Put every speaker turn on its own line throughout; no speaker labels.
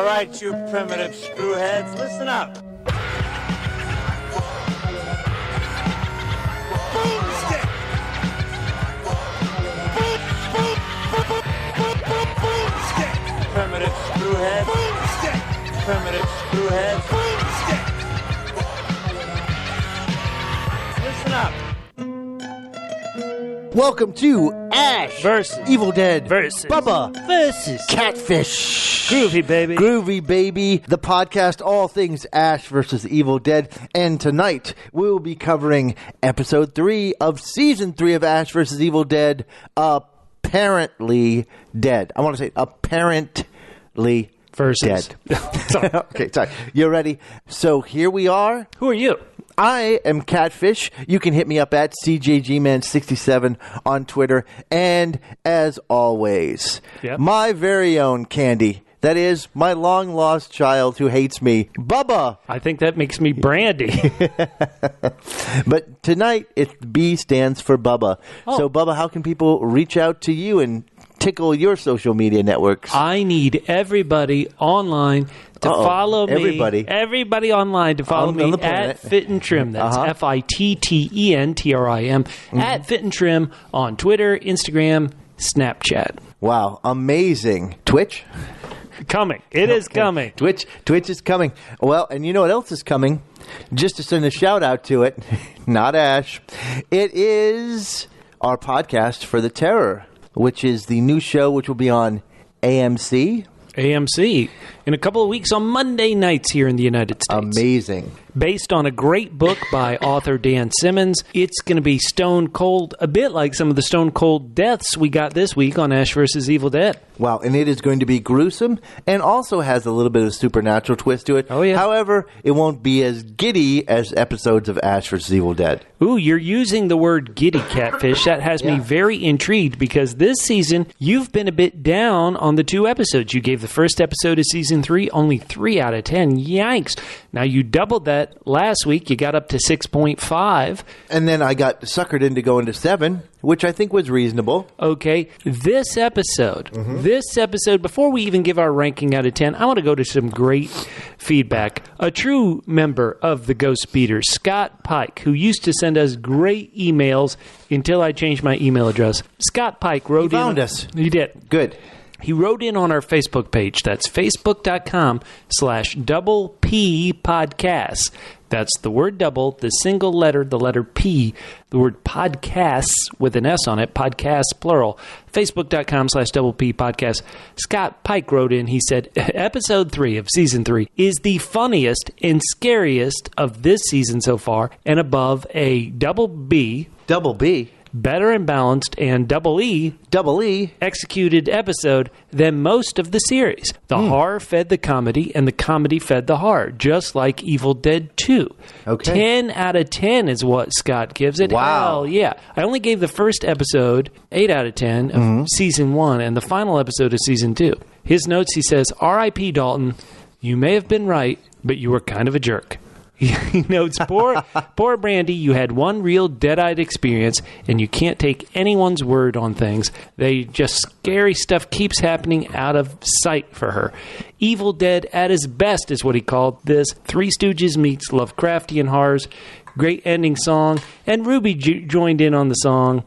right, you primitive screwheads, listen up. Boomstick! Boomstick! Primitive screwhead. Boomstick! Primitive screwhead. Boomstick! Listen up.
Welcome to Ash
versus
Evil Dead
versus
Bubba
versus
Catfish.
Groovy baby.
Groovy baby. The podcast, all things Ash versus Evil Dead. And tonight we'll be covering episode 3 of season 3 of Ash versus Evil Dead. Apparently dead. I want to say apparently
versus
dead.
Sorry.
Okay, sorry. You ready? So here we are.
Who are you?
I am Catfish. You can hit me up at CJGman67 on Twitter. And as always, my very own Candy. That is my long-lost child who hates me, Bubba.
I think that makes me Brandy.
But tonight, B stands for Bubba.
Oh.
So, Bubba, how can people reach out to you and tickle your social media networks?
I need everybody online to follow me. Everybody online to follow me at Fit and Trim. That's FITTENTRIM. At Fit and Trim on Twitter, Instagram, Snapchat.
Wow, amazing. Twitch?
Coming. It is coming.
Twitch is coming. Well, and you know what else is coming? Just to send a shout out to it, not Ash. It is our podcast for the Terror, which is the new show which will be on AMC in a couple of weeks on Monday nights here in the United States. Amazing.
Based on a great book by author Dan Simmons. It's going to be stone cold, a bit like some of the stone cold deaths we got this week on Ash vs. Evil Dead.
Wow, and it is going to be gruesome and also has a little bit of a supernatural twist to it.
Oh, yeah.
However, it won't be as giddy as episodes of Ash vs. Evil Dead.
Ooh, you're using the word giddy, Catfish. That has me very intrigued because this season you've been a bit down on the 2 episodes. You gave the first episode of season 3 only 3 out of 10. Yikes. Now you doubled that last week. You got up to 6.5.
And then I got suckered into going to 7, which I think was reasonable.
Okay. This episode, before we even give our ranking out of 10, I want to go to some great feedback. A true member of the Ghostbeaters, Scott Pike, who used to send us great emails until I changed my email address. Scott Pike wrote in.
He found us.
He did.
Good.
He wrote in on our Facebook page. That's facebook.com/double-P podcast. That's the word double, the single letter, the letter P, the word podcasts with an S on it, podcasts plural. Facebook.com/double-P podcast. Scott Pike wrote in, he said, episode 3 of season 3 is the funniest and scariest of this season so far, and above a double B.
Double B.
Better and balanced and double E executed episode than most of the series. The horror fed the comedy and the comedy fed the horror, just like Evil Dead 2.
Okay.
10 out of 10 is what Scott gives it.
Wow.
Hell yeah. I only gave the first episode 8 out of 10 of season 1 and the final episode of season 2. His notes, he says, R.I.P. Dalton, you may have been right, but you were kind of a jerk. He notes, poor Brandy, you had one real dead-eyed experience, and you can't take anyone's word on things. Scary stuff keeps happening out of sight for her. Evil Dead at his best is what he called this. Three Stooges meets Lovecraftian horrors. Great ending song. And Ruby joined in on the song.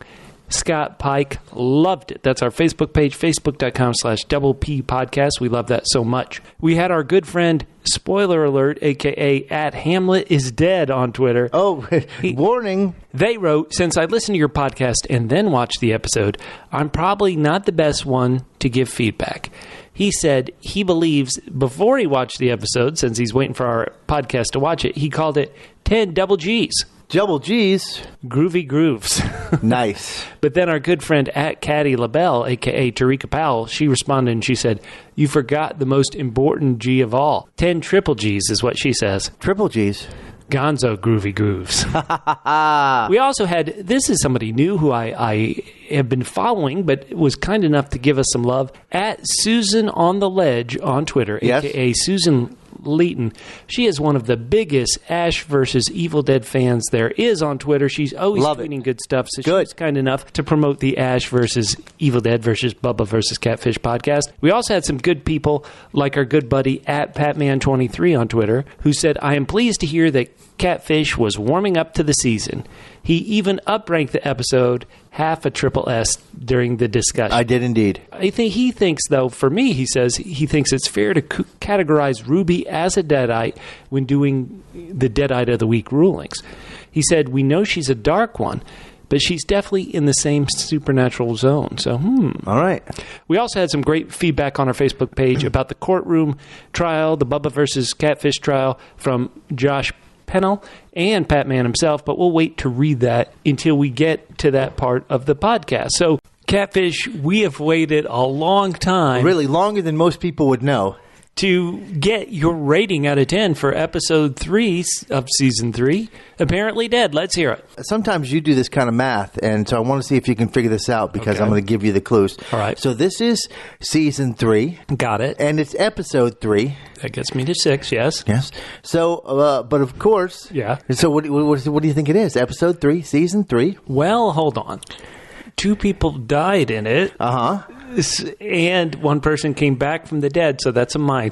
Scott Pike loved it. That's our Facebook page, facebook.com/double-P podcast. We love that so much. We had our good friend, spoiler alert, a.k.a. at Hamlet is Dead on Twitter.
Oh, warning.
They wrote, since I listened to your podcast and then watched the episode, I'm probably not the best one to give feedback. He said he believes before he watched the episode, since he's waiting for our podcast to watch it, he called it 10 double G's.
Double G's.
Groovy grooves.
Nice.
But then our good friend at Caddy LaBelle, a.k.a. Tarika Powell, she responded and she said, you forgot the most important G of all. 10 triple G's is what she says.
Triple G's.
Gonzo groovy grooves. We also had, this is somebody new who I have been following, but was kind enough to give us some love, at Susan on the Ledge on Twitter,
yes.
a.k.a. Susan Leeton. She is one of the biggest Ash vs. Evil Dead fans there is on Twitter. She's always tweeting good stuff, so she was kind enough to promote the Ash vs. Evil Dead vs. Bubba vs. Catfish podcast. We also had some good people, like our good buddy at Patman23 on Twitter, who said, I am pleased to hear that Catfish was warming up to the season. He even upranked the episode half a triple S during the discussion.
I did indeed.
He thinks, though, for me, he says he thinks it's fair to categorize Ruby as a Deadite when doing the Deadite of the Week rulings. He said, we know she's a dark one, but she's definitely in the same supernatural zone. So,
All right.
We also had some great feedback on our Facebook page about the courtroom trial, the Bubba versus Catfish trial from Josh Pennell and Patman himself, but we'll wait to read that until we get to that part of the podcast. So, Catfish, we have waited a long time.
Really, longer than most people would know.
To get your rating out of 10 for episode 3 of season 3, Apparently Dead. Let's hear it.
Sometimes you do this kind of math, and so I want to see if you can figure this out because I'm going to give you the clues.
All right.
So this is season 3.
Got it.
And it's episode 3.
That gets me to 6, yes.
Yes. So, but of course.
Yeah.
So what do you think it is? Episode 3, season 3?
Well, hold on. 2 people died in it.
Uh-huh.
And 1 person came back from the dead, so that's a mine.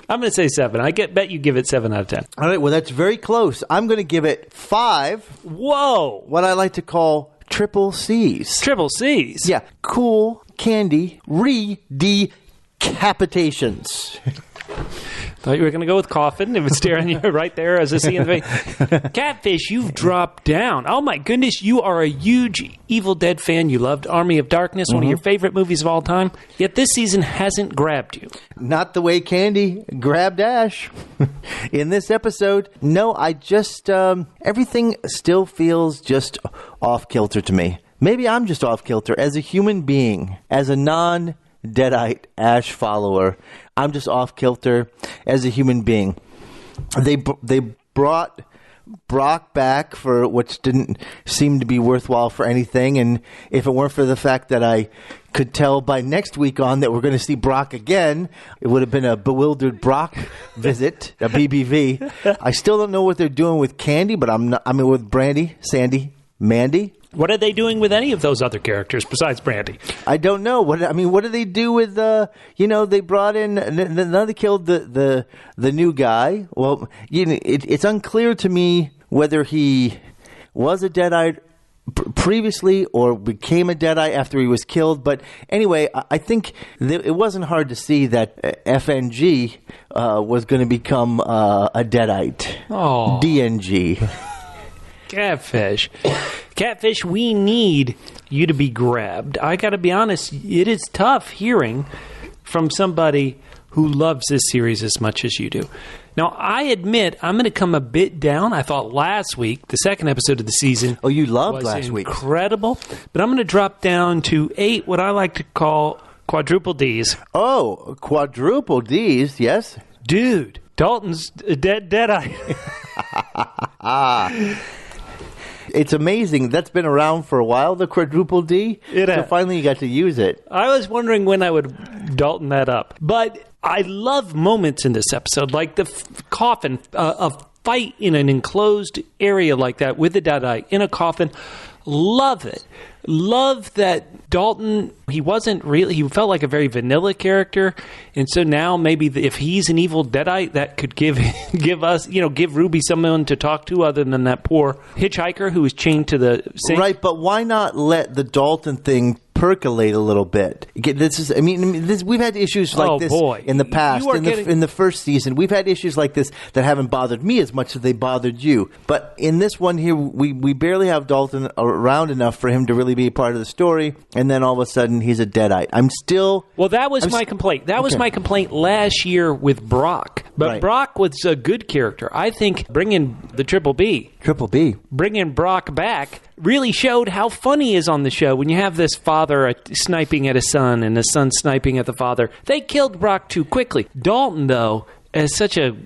I'm going to say 7. I bet you give it 7 out of 10.
All right, well, that's very close. I'm going to give it 5.
Whoa!
What I like to call triple C's.
Triple C's?
Yeah. Cool candy decapitations.
Thought you were going to go with coffin. It was staring you right there as a C in the face. Catfish, you've dropped down. Oh, my goodness. You are a huge Evil Dead fan. You loved Army of Darkness, one of your favorite movies of all time. Yet this season hasn't grabbed you.
Not the way Candy grabbed Ash in this episode. No, I just, everything still feels just off-kilter to me. Maybe I'm just off-kilter. As a human being, as a non-Deadite Ash follower, I'm just off-kilter as a human being. They brought Brock back for which didn't seem to be worthwhile for anything, and if it weren't for the fact that I could tell by next week on that we're going to see Brock again, it would have been a bewildered Brock visit, a BBV. I still don't know what they're doing with Candy, but with Brandy, Sandy, Mandy.
What are they doing with any of those other characters besides Brandy?
I don't know. What do they do with they brought in, now they killed the new guy. Well, it's unclear to me whether he was a Deadite previously or became a Deadite after he was killed. But anyway, I think it wasn't hard to see that FNG was going to become a Deadite.
Oh.
DNG.
Catfish, we need you to be grabbed. I got to be honest, it is tough hearing from somebody who loves this series as much as you do. Now, I admit I'm going to come a bit down. I thought last week, the second episode of the season,
oh, you loved last week,
incredible. But I'm going to drop down to 8, what I like to call quadruple D's.
Oh, quadruple D's, yes,
dude. Dalton's a Deadite.
It's amazing. That's been around for a while, the quadruple D. So finally you got to use it.
I was wondering when I would Dalton that up. But I love moments in this episode, like the coffin, a fight in an enclosed area like that with the Deadite in a coffin. Love it. Love that Dalton, he felt like a very vanilla character. And so now maybe if he's an evil Deadite, that could give Ruby someone to talk to other than that poor hitchhiker who was chained to the sink.
Right, but why not let the Dalton thing percolate a little bit? We've had issues like this in the past. In the first season, we've had issues like this that haven't bothered me as much as they bothered you. But in this one here, we barely have Dalton around enough for him to really be a part of the story, and then all of a sudden he's a Deadite.
That was my complaint. That was my complaint last year with Brock. But right. Brock was a good character. I think bringing the Triple B, bringing Brock back really showed how funny he is on the show. When you have this father sniping at his son and the son sniping at the father, they killed Brock too quickly. Dalton, though, as such a,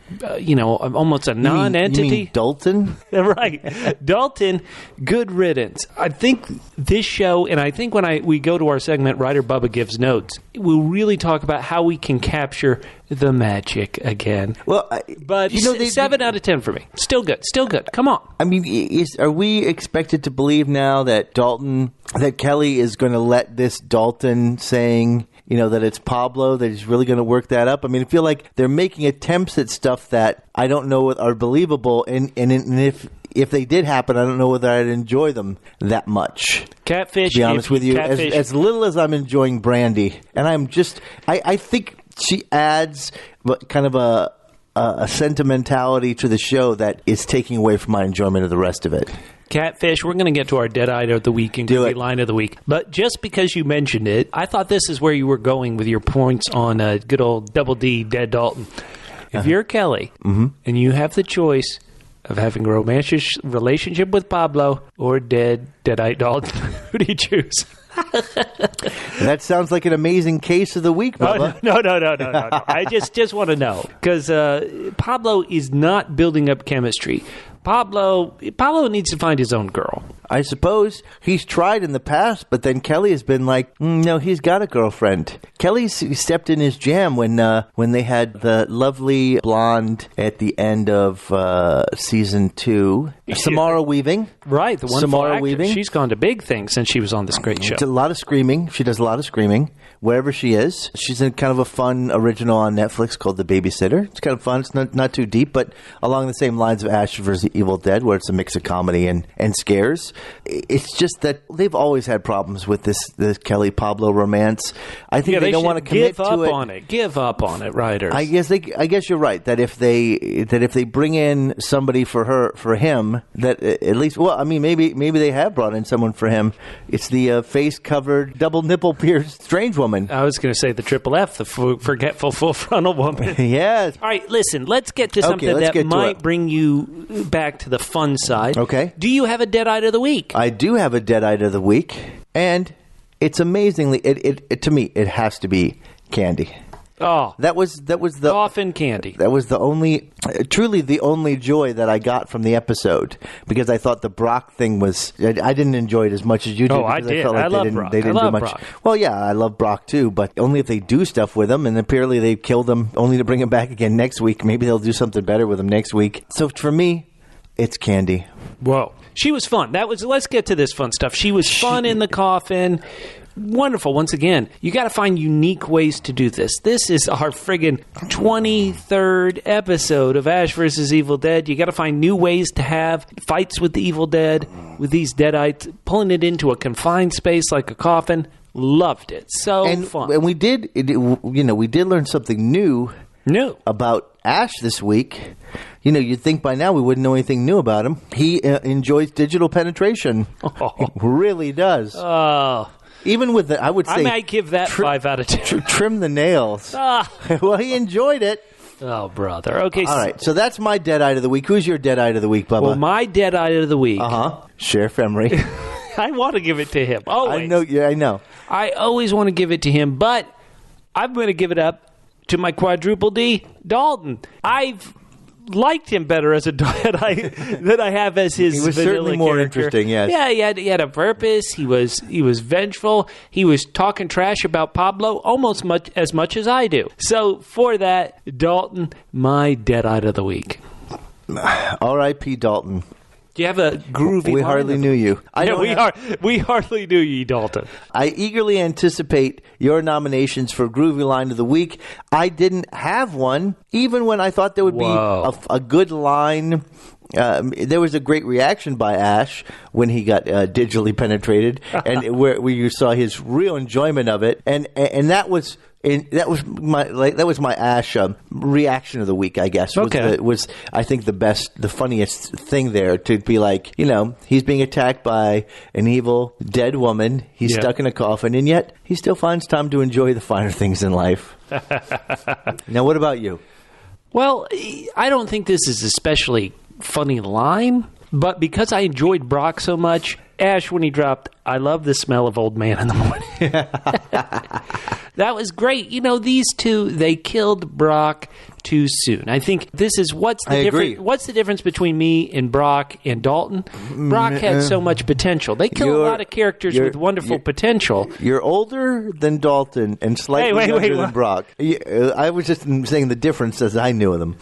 almost a
You
non-entity.
mean Dalton?
Right. Dalton, good riddance. I think this show, and I think when we go to our segment, Writer Bubba Gives Notes, we'll really talk about how we can capture the magic again.
Well,
But 7 out of 10 for me. Still good. Still good. Come on.
I mean, are we expected to believe now that Kelly is going to let this Dalton saying, that it's Pablo, that he's really going to work that up? I mean, I feel like they're making attempts at stuff that I don't know are believable, and if they did happen, I don't know whether I'd enjoy them that much.
Catfish.
To be honest with you, as little as I'm enjoying Brandy, and I think she adds kind of a sentimentality to the show that is taking away from my enjoyment of the rest of it.
Catfish, we're going to get to our Deadite of the Week and Goofy Line of the Week. But just because you mentioned it, I thought this is where you were going with your points on good old Double D, Dead Dalton. If you're Kelly and you have the choice of having a romantic relationship with Pablo or Deadite Dalton, who do you choose?
That sounds like an amazing case of the week, Bubba.
No. I just want to know, because Pablo is not building up chemistry. Pablo needs to find his own girl.
I suppose he's tried in the past, but then Kelly has been like, no, he's got a girlfriend. Kelly stepped in his jam when they had the lovely blonde at the end of season 2, Samara Weaving.
Right, the one
Samara Weaving.
She's gone to big things since she was on this great show.
It's a lot of screaming. She does a lot of screaming wherever she is. She's in kind of a fun original on Netflix called The Babysitter. It's kind of fun. It's not too deep, but along the same lines of Ash vs. Evil Dead, where it's a mix of comedy and scares. It's just that they've always had problems with this Kelly Pablo romance. I think they don't want to commit to it.
Give up on it, writers.
I guess you're right that if they bring in somebody for him, that at least, well, I mean, maybe they have brought in someone for him. It's the face covered, double nipple pierced strange woman.
I was going to say the triple F, the forgetful full frontal woman.
Yes.
All right, listen, let's get to something that might bring you back to the fun side.
Okay.
Do you have a Deadite of the Week?
I do have a Deadite of the Week, and it's amazingly, to me, it has to be Candy.
Oh,
that was the
coffin candy.
That was truly the only joy that I got from the episode, because I thought the Brock thing was. I didn't enjoy it as much as you did.
Oh, I did. I love Brock.
They didn't do much. Brock. Well, yeah, I love Brock too, but only if they do stuff with him, and apparently they killed him only to bring him back again next week. Maybe they'll do something better with him next week. So for me, it's Candy.
Whoa, she was fun. Let's get to this fun stuff. She was fun in the coffin. Wonderful. Once again, you got to find unique ways to do this. This is our friggin' 23rd episode of Ash vs. Evil Dead. You got to find new ways to have fights with the Evil Dead, with these Deadites, pulling it into a confined space like a coffin. Loved it. So fun.
And we did learn something new about Ash this week. You'd think by now we wouldn't know anything new about him. He enjoys digital penetration. Oh. He really does.
Oh.
Even with I would say... I
might give that 5 out of 10.
Trim the nails. Well, he enjoyed it.
Oh, brother. Okay.
All right. So that's my Deadite of the Week. Who's your Deadite of the Week, Bubba?
Well, my Deadite of the Week...
Sheriff Emery.
I want to give it to him. Always.
I know. Yeah, I know.
I always want to give it to him, but I'm going to give it up to my quadruple D, Dalton. I've liked him better as a Deadite than I have as his.
He was certainly more interesting. Yes.
Yeah, he had a purpose. He was vengeful. He was talking trash about Pablo almost as much as I do. So for that, Dalton, my Deadite of the Week.
R.I.P. Dalton.
Do you have a groovy?
We hardly knew you.
We hardly knew you, Dalton.
I eagerly anticipate your nominations for Groovy Line of the Week. I didn't have one, even when I thought there would be a good line. There was a great reaction by Ash when he got digitally penetrated, and where you saw his real enjoyment of it, and that was. And that was my Ash reaction of the week, I guess. Was I think the funniest thing there, to be like, he's being attacked by an evil dead woman. He's stuck in a coffin, and yet he still finds time to enjoy the finer things in life. Now, what about you?
Well, I don't think this is especially funny line, but because I enjoyed Brock so much, Ash, when he dropped, I love the smell of old man in the morning. That was great. You know, these two, they killed Brock too soon. I think this is what's the difference between me and Brock and Dalton? Brock had so much potential. They kill a lot of characters with wonderful potential.
You're older than Dalton and slightly younger than Brock. I was just saying the difference as I knew them.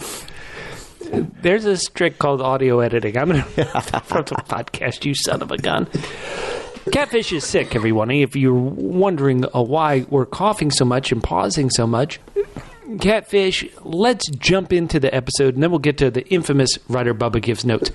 There's this trick called audio editing. I'm going to from the podcast, you son of a gun. Catfish is sick, everyone. If you're wondering why we're coughing so much and pausing so much, Catfish, let's jump into the episode, and then we'll get to the infamous Writer Bubba Gives Notes.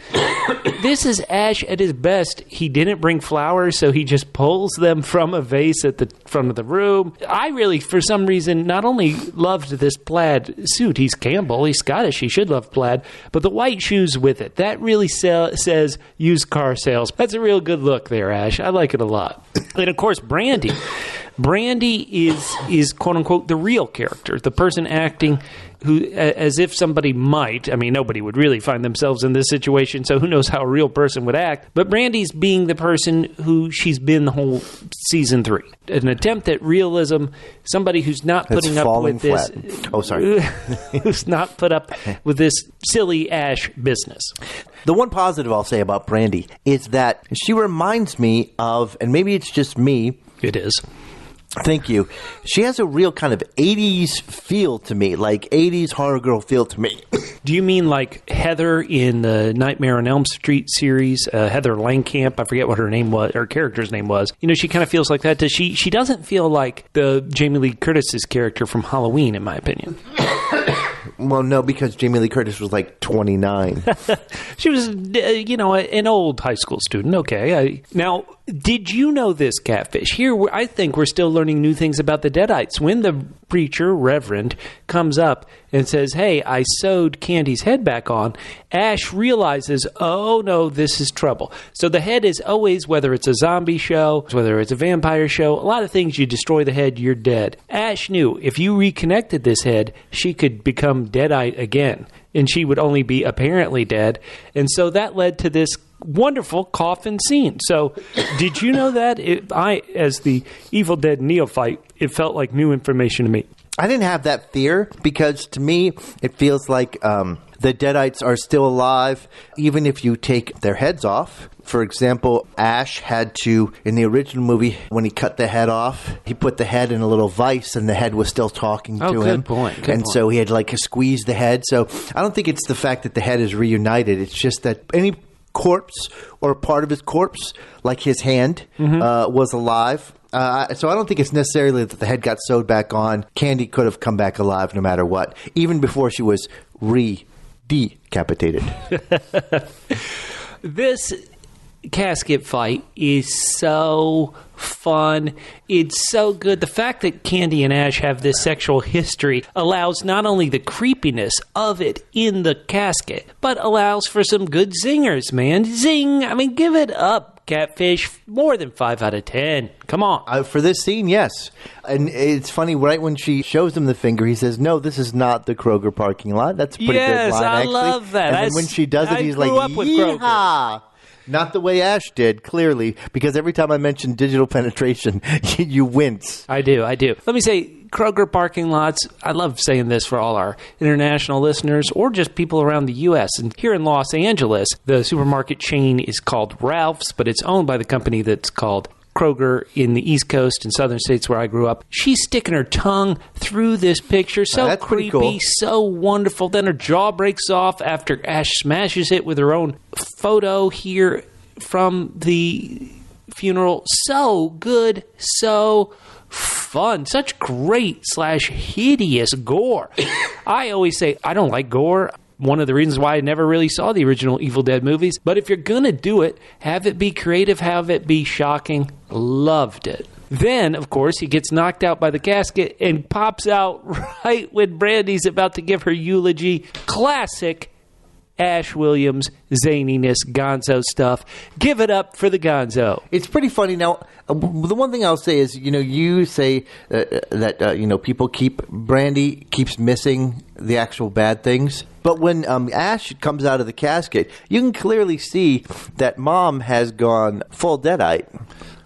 This is Ash at his best. He didn't bring flowers, so he just pulls them from a vase at the front of the room. I really, for some reason, not only loved this plaid suit. He's Campbell. He's Scottish. He should love plaid. But the white shoes with it, that really says used car sales. That's a real good look there, Ash. I like it a lot. And, of course, Brandy. Brandy is quote-unquote the real character, the person acting who, as if somebody might, I mean, nobody would really find themselves in this situation, so who knows how a real person would act, but Brandy's being the person who she's been the whole season 3. An attempt at realism, somebody who's not putting up with this...
Oh, sorry.
Who's not put up with this silly Ash business.
The one positive I'll say about Brandy is that she reminds me of, and maybe it's just me...
It is.
Thank you. She has a real kind of 80s feel to me, like 80s horror girl feel to me.
Do you mean like Heather in the Nightmare on Elm Street series? Heather Langkamp, I forget what her name was, her character's name was. You know, she kind of feels like that. She doesn't feel like the Jamie Lee Curtis's character from Halloween, in my opinion.
Well, no, because Jamie Lee Curtis was like 29.
She was, an old high school student. Okay. Now, did you know this, Catfish? Here, I think we're still learning new things about the Deadites. When the preacher, Reverend, comes up and says, hey, I sewed Candy's head back on, Ash realizes, oh, no, this is trouble. So the head is always, whether it's a zombie show, whether it's a vampire show, a lot of things, you destroy the head, you're dead. Ash knew if you reconnected this head, she could become Deadite again, and she would only be apparently dead. And so that led to this wonderful coffin scene. So did you know that? As the Evil Dead neophyte, it felt like new information to me.
I didn't have that fear because to me it feels like the Deadites are still alive even if you take their heads off. For example, Ash had to, in the original movie, when he cut the head off, he put the head in a little vice and the head was still talking to him.
Good
and
point.
so he had to squeeze the head. So I don't think it's the fact that the head is reunited. It's just that any corpse or part of his corpse, like his hand, was alive. So I don't think it's necessarily that the head got sewed back on. Candy could have come back alive no matter what, even before she was decapitated.
This casket fight is so fun. It's so good. The fact that Candy and Ash have this sexual history allows not only the creepiness of it in the casket, but allows for some good zingers, man. Zing! I mean, give it up, Catfish. More than 5 out of 10. Come on.
For this scene, yes. And it's funny, right when she shows him the finger, he says, no, this is not the Kroger parking lot. That's a pretty good line, actually.
Yes, I love that.
And then when she does it, he's like, yeehaw! Not the way Ash did, clearly, because every time I mention digital penetration, you wince.
I do. Let me say, Kroger parking lots, I love saying this for all our international listeners or just people around the U.S. And here in Los Angeles, the supermarket chain is called Ralph's, but it's owned by the company that's called Kroger in the East Coast and southern states where I grew up. She's sticking her tongue through this picture. So
that's
creepy,
cool.
So wonderful. Then her jaw breaks off after Ash smashes it with her own photo here from the funeral. So good, so fun. Such great / hideous gore. I always say I don't like gore. One of the reasons why I never really saw the original Evil Dead movies. But if you're going to do it, have it be creative, have it be shocking. Loved it. Then, of course, he gets knocked out by the casket and pops out right when Brandy's about to give her eulogy. Classic Ash Williams zaniness, gonzo stuff. Give it up for the gonzo.
It's pretty funny. Now, the one thing I'll say is, you say that, people Brandy keeps missing the actual bad things. But when Ash comes out of the casket, you can clearly see that Mom has gone full Deadite.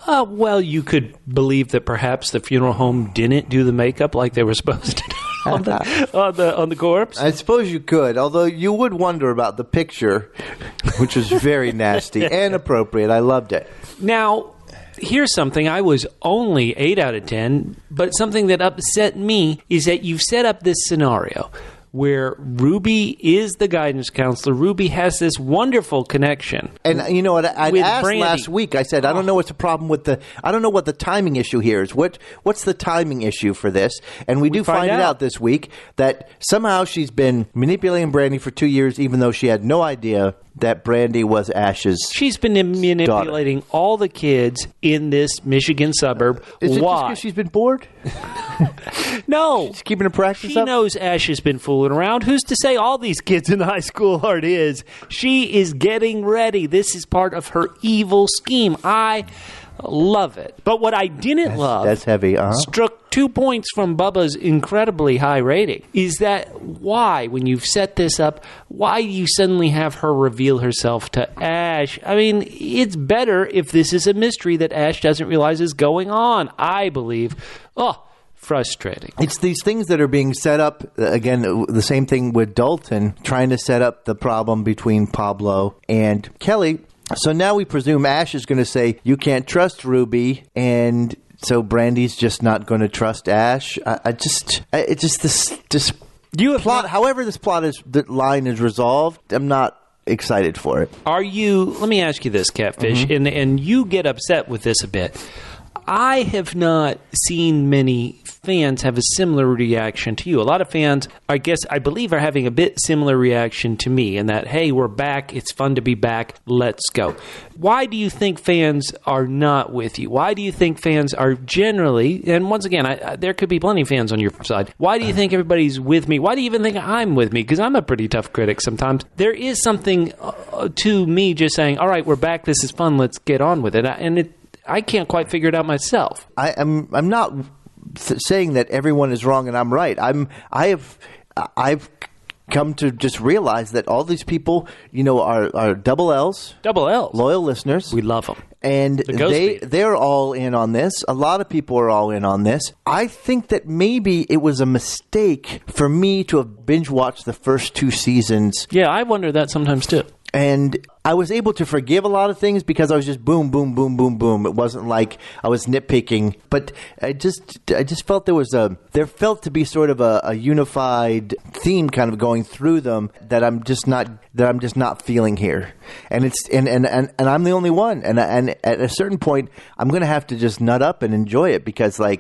Well, you could believe that perhaps the funeral home didn't do the makeup like they were supposed to do on the corpse.
I suppose you could, although you would wonder about the picture, which was very nasty and appropriate. I loved it.
Now, here's something. I was only 8 out of 10, but something that upset me is that you've set up this scenario where Ruby is the guidance counselor. Ruby has this wonderful connection.
And you know what? I
with
asked
Brandy.
last week. I said, I don't know what's the problem with I don't know what the timing issue here is. What's the timing issue for this? And we do find it out this week that somehow she's been manipulating Brandy for 2 years, even though she had no idea that Brandy was Ash's.
She's been manipulating all the kids in this Michigan suburb.
Is it
Why?
just because she's been bored?
No.
She's keeping her practice
She
up?
knows Ash has been fooling around. Who's to say all these kids in high school aren't his? She is getting ready. This is part of her evil scheme. I love it. But what I didn't love...
That's heavy,
struck 2 points from Bubba's incredibly high rating. Is that why, when you've set this up, why do you suddenly have her reveal herself to Ash? I mean, it's better if this is a mystery that Ash doesn't realize is going on, I believe. Oh, frustrating.
It's these things that are being set up, again, the same thing with Dalton, trying to set up the problem between Pablo and Kelly. So now we presume Ash is going to say, you can't trust Ruby, and so Brandy's just not going to trust Ash. This plot, however this the line is resolved, I'm not excited for it.
Let me ask you this, Catfish, and you get upset with this a bit. I have not seen many fans have a similar reaction to you. A lot of fans, I believe, are having a bit similar reaction to me in that, hey, we're back. It's fun to be back. Let's go. Why do you think fans are not with you? Why do you think fans are generally, and once again, there could be plenty of fans on your side. Why do you think everybody's with me? Why do you even think I'm with me? Because I'm a pretty tough critic sometimes. There is something to me just saying, all right, we're back. This is fun. Let's get on with it. I can't quite figure it out myself.
I'm not saying that everyone is wrong and I'm right. I've come to just realize that all these people, are double L's.
Double L's.
Loyal listeners.
We love them.
And they're all in on this. A lot of people are all in on this. I think that maybe it was a mistake for me to have binge-watched the first 2 seasons.
Yeah, I wonder that sometimes too.
And I was able to forgive a lot of things because I was just boom, boom, boom, boom, boom. It wasn't like I was nitpicking, but I just felt there felt to be sort of a unified theme kind of going through them that I'm just not feeling here. And it's and I'm the only one. And at a certain point, I'm going to have to just nut up and enjoy it because I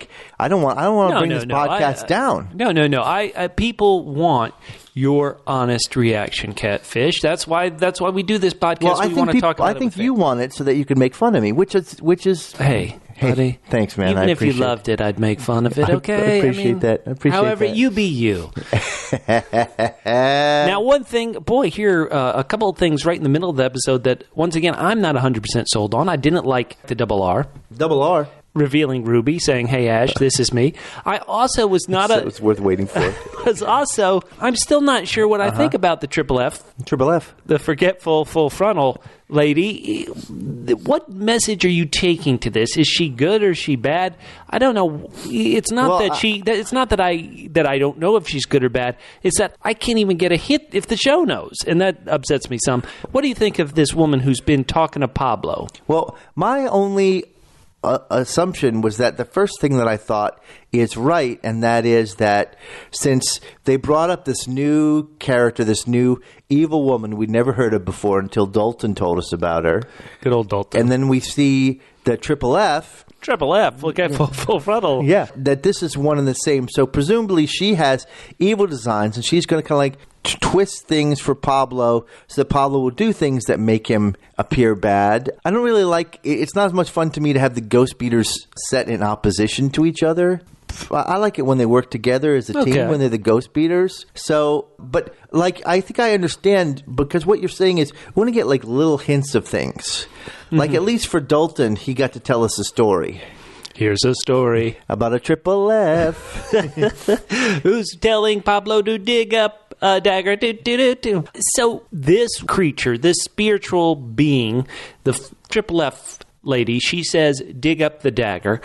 don't want to bring this podcast down.
No. People want your honest reaction, Catfish. That's why we do this podcast.
Well,
we want to talk about
I think you want it so that you can make fun of me, which is
hey, buddy.
Thanks, man.
Even if you loved it, I'd make fun of it. Okay,
I appreciate that.
However, you be you. Now, one thing, here a couple of things right in the middle of the episode that once again I'm not 100% sold on. I didn't like the double R.
Double R.
Revealing Ruby, saying, "Hey Ash, this is me." I also was not
it's worth waiting for.
I'm still not sure what I think about the Triple F.
Triple F.
The forgetful full frontal lady. What message are you taking to this? Is she good or is she bad? I don't know. It's not it's not that I don't know if she's good or bad. It's that I can't even get a hit if the show knows, and that upsets me some. What do you think of this woman who's been talking to Pablo?
Well, my only assumption was that the first thing that I thought is right, and that is that since they brought up this new character, this new evil woman we'd never heard of before until Dalton told us about her.
Good old Dalton.
And then we see the Triple F.
Triple F, look at full frontal.
Yeah, that this is one and the same. So presumably she has evil designs, and she's going to kind of twist things for Pablo so that Pablo will do things that make him appear bad. I don't really it's not as much fun to me to have the Ghostbeaters set in opposition to each other. I like it when they work together as a team, when they're the Ghostbeaters. So, but I think I understand, because what you're saying is we want to get little hints of things. Like at least for Dalton, he got to tell us a story.
Here's a story
about a Triple F
who's telling Pablo to dig up a dagger. So this creature, this spiritual being, the Triple F lady. She says, dig up the dagger.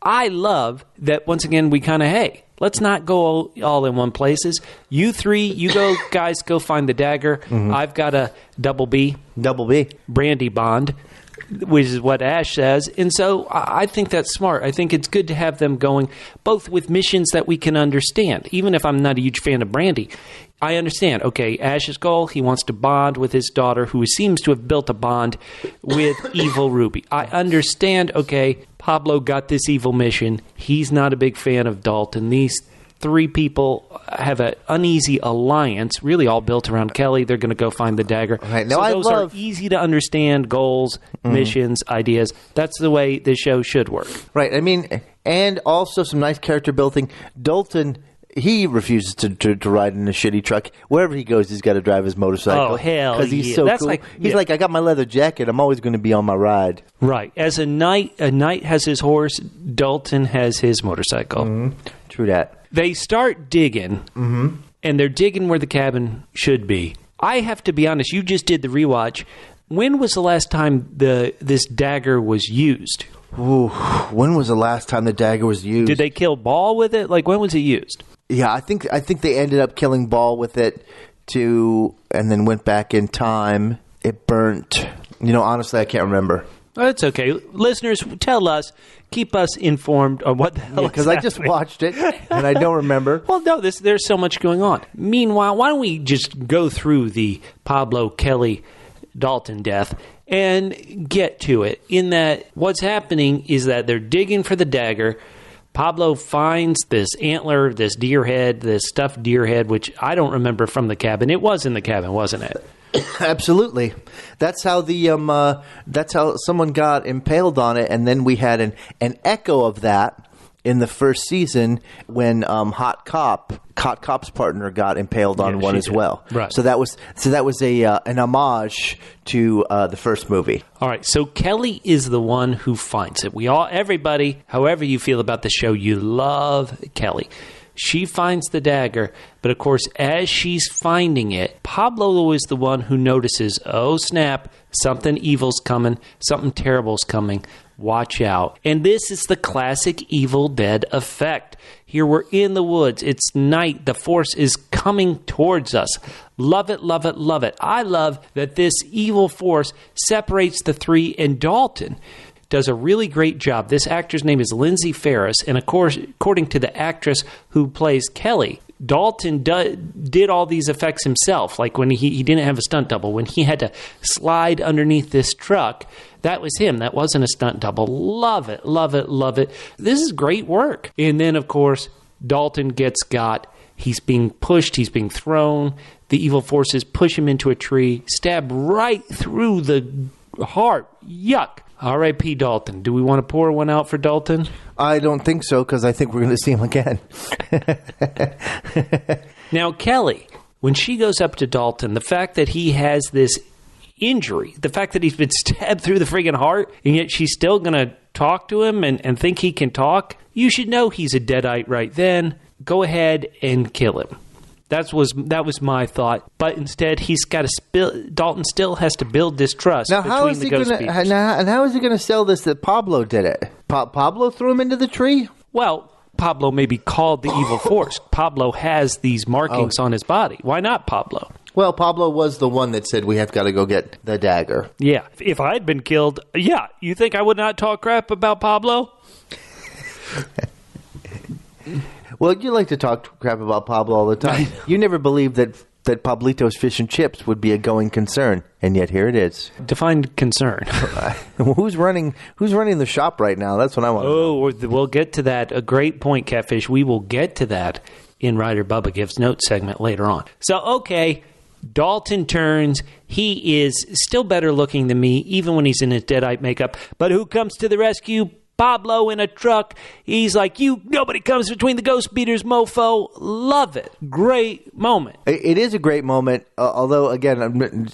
I love that, once again, we kind of, hey, let's not go all in one places. You three, you go, guys, go find the dagger. I've got a double B.
Double B.
Brandy bond, which is what Ash says. And so I think that's smart. I think it's good to have them going both with missions that we can understand. Even if I'm not a huge fan of Brandy, I understand. Okay, Ash's goal, he wants to bond with his daughter, who seems to have built a bond with evil Ruby. I understand, okay, Pablo got this evil mission. He's not a big fan of Dalton. These three people have an uneasy alliance, really all built around Kelly. They're going to go find the dagger.
Right. Now,
so those are easy to understand goals, missions, ideas. That's the way the show should work.
Right. I mean, and also some nice character building. Dalton, he refuses to ride in a shitty truck. Wherever he goes, he's got to drive his motorcycle.
Oh, hell
because he's
yeah.
so
That's
cool.
like-
He's
yeah.
like, I got my leather jacket. I'm always going to be on my ride.
Right. As a knight has his horse, Dalton has his motorcycle.
True that.
They start digging, and they're digging where the cabin should be. I have to be honest, you just did the rewatch. When was the last time this dagger was used?
Ooh, when was the last time the dagger was used?
Did they kill Ball with it? Like, when was it used?
Yeah, I think they ended up killing Ball with it and then went back in time. It burnt. Honestly, I can't remember.
That's okay. Listeners, tell us. Keep us informed on what the hell
Because I just watched it, and I don't remember.
Well, no, there's so much going on. Meanwhile, why don't we just go through the Pablo, Kelly, Dalton death and get to it? In that, what's happening is that they're digging for the dagger. Pablo finds this antler, this deer head, this stuffed deer head, which I don't remember from the cabin. It was in the cabin, wasn't it?
Absolutely. That's how that's how someone got impaled on it, and then we had an echo of that in the first season when Hot Cop's partner got impaled on one as
did.
well.
Right.
So that was an homage to the first movie.
All right, so Kelly is the one who finds it. Everybody, however you feel about the show, you love Kelly. She finds the dagger, but of course, as she's finding it, Pablo is the one who notices, oh snap, something evil's coming, something terrible's coming. Watch out. And this is the classic Evil Dead effect. Here we're in the woods. It's night. The force is coming towards us. Love it, love it, love it. I love that this evil force separates the three, and Dalton does a really great job. This actor's name is Lindsay Ferris, and of course, according to the actress who plays Kelly, Dalton did all these effects himself. Like when he didn't have a stunt double. When he had to slide underneath this truck, that was him. That wasn't a stunt double. Love it, love it, love it. This is great work. And then, of course, Dalton gets got. He's being pushed. He's being thrown. The evil forces push him into a tree, stab right through the heart. Yuck. R.I.P. Dalton. Do we want to pour one out for Dalton?
I don't think so, because I think we're going to see him again.
Now, Kelly, when she goes up to Dalton, the fact that he has this injury, the fact that he's been stabbed through the friggin' heart, and yet she's still going to talk to him and think he can talk, you should know he's a deadite right then. Go ahead and kill him. That was my thought, but instead he's got to Dalton still has to build this trust
Now,
between the GhostBeaters.
how is he going to sell this that Pablo did it? Pablo threw him into the tree?
Well, Pablo may be called the evil force. Pablo has these markings on his body. Why not Pablo?
Well, Pablo was the one that said we have got to go get the dagger.
Yeah, if I had been killed, yeah, you think I would not talk crap about Pablo?
Well, you like to talk crap about Pablo all the time. You never believed that Pablito's fish and chips would be a going concern, and yet here it is.
Define concern.
Who's running the shop right now? That's what I want to know.
Oh, we'll get to that. A great point, Catfish. We will get to that in Writer Bubba Gives Notes segment later on. So, okay, Dalton turns. He is still better looking than me, even when he's in his deadite makeup. But who comes to the rescue? Pablo in a truck. He's like, nobody comes between the GhostBeaters, mofo. Love it. Great moment.
It is a great moment. Although, again,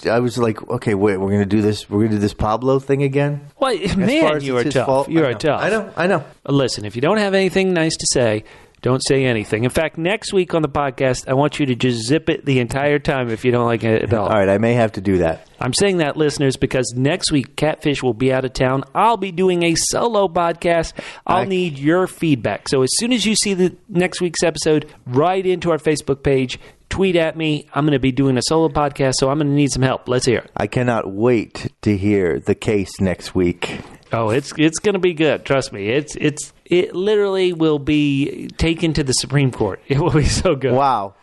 I was like, okay, wait, we're going to do this. We're going to do this Pablo thing again.
Well, man, you are tough. You are tough.
I know.
Listen, if you don't have anything nice to say, Don't say anything. In fact, next week on the podcast, I want you to just zip it the entire time if you don't like it at all.
All right, I may have to do that.
I'm saying that, listeners, because next week, Catfish will be out of town. I'll be doing a solo podcast. I'll need your feedback. So as soon as you see the next week's episode, write into our Facebook page, tweet at me. I'm going to be doing a solo podcast, so I'm going to need some help. Let's hear it.
I cannot wait to hear the case next week.
Oh, it's going to be good. Trust me. It literally will be taken to the Supreme Court. It will be so good.
Wow.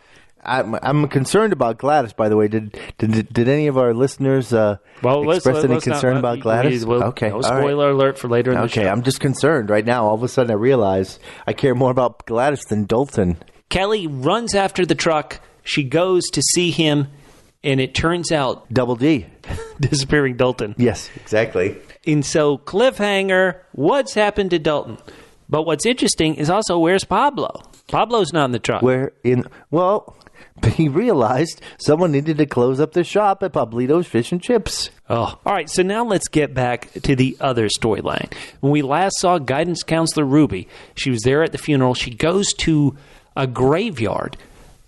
I'm concerned about Gladys, by the way. Did any of our listeners express any concern about Gladys? Okay.
No spoiler alert for later in the show.
Okay, I'm just concerned right now. All of a sudden I realize I care more about Gladys than Dalton.
Kelly runs after the truck. She goes to see him, and it turns out...
Double D.
Disappearing Dalton.
Yes, exactly.
And so, cliffhanger, what's happened to Dalton? But what's interesting is also, where's Pablo? Pablo's not in the truck.
But he realized someone needed to close up the shop at Pablito's Fish and Chips.
Oh, all right. So now let's get back to the other storyline. When we last saw guidance counselor Ruby, she was there at the funeral. She goes to a graveyard.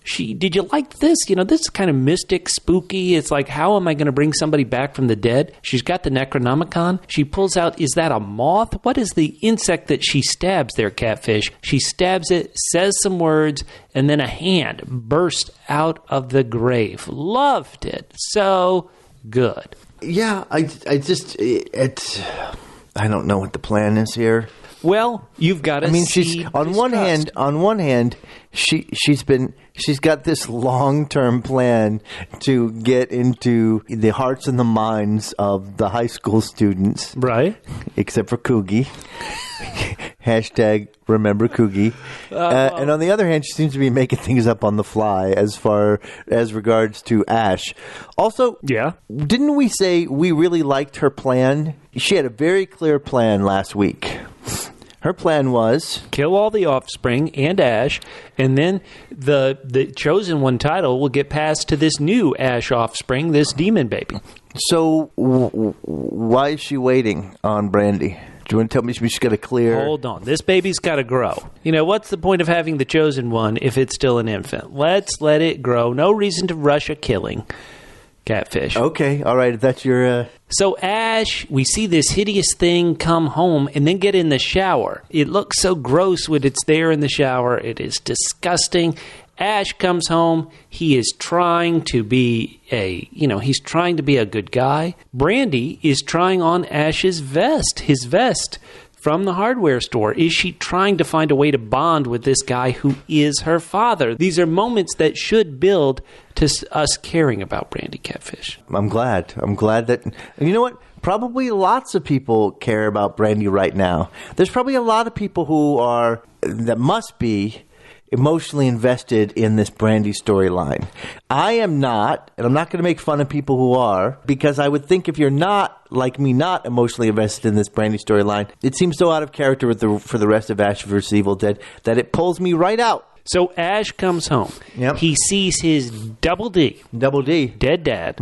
Did you like this? This is kind of mystic, spooky. It's like, how am I going to bring somebody back from the dead? She's got the Necronomicon. She pulls out, is that a moth? What is the insect that she stabs there, Catfish? She stabs it, says some words, and then a hand burst out of the grave. Loved it. So good.
Yeah, I don't know what the plan is here.
Well, you've got to
she's on one hand, she's got this long-term plan to get into the hearts and the minds of the high school students.
Right.
Except for Coogie. Hashtag remember Coogie. And on the other hand, she seems to be making things up on the fly as far as regards to Ash. Also,
yeah,
didn't we say we really liked her plan? She had a very clear plan last week. Her plan was...
kill all the offspring and Ash, and then the Chosen One title will get passed to this new Ash offspring, this demon baby.
So, why is she waiting on Brandy? Do you want to tell me she's got to clear...
Hold on. This baby's got to grow. What's the point of having the Chosen One if it's still an infant? Let's let it grow. No reason to rush a killing. Catfish.
Okay, all right, that's your...
So Ash, we see this hideous thing come home and then get in the shower. It looks so gross when it's there in the shower. It is disgusting. Ash comes home. He is trying to be he's trying to be a good guy. Brandy is trying on Ash's vest, his vest from the hardware store. Is she trying to find a way to bond with this guy who is her father? These are moments that should build to us caring about Brandy, Catfish.
I'm glad that... You know what? Probably lots of people care about Brandy right now. There's probably a lot of people that must be emotionally invested in this Brandy storyline. I am not, and I'm not going to make fun of people who are, because I would think if you're not, like me, not emotionally invested in this Brandy storyline, it seems so out of character for the rest of Ash vs. Evil Dead that it pulls me right out.
So Ash comes home.
Yep.
He sees his Double D, dead dad,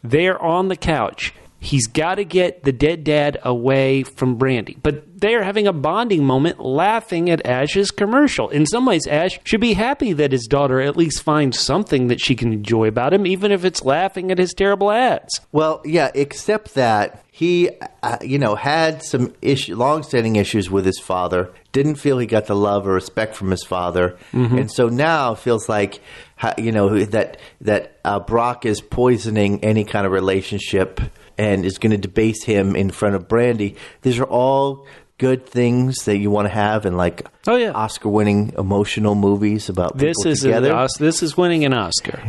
there on the couch. He's got to get the dead dad away from Brandy. But they're having a bonding moment laughing at Ash's commercial. In some ways, Ash should be happy that his daughter at least finds something that she can enjoy about him, even if it's laughing at his terrible ads.
Well, yeah, except that he, had some long-standing issues with his father. Didn't feel he got the love or respect from his father. And so now feels like, that Brock is poisoning any kind of relationship and is going to debase him in front of Brandy. These are all good things that you want to have in Oscar-winning emotional movies about people together.
This is winning an Oscar.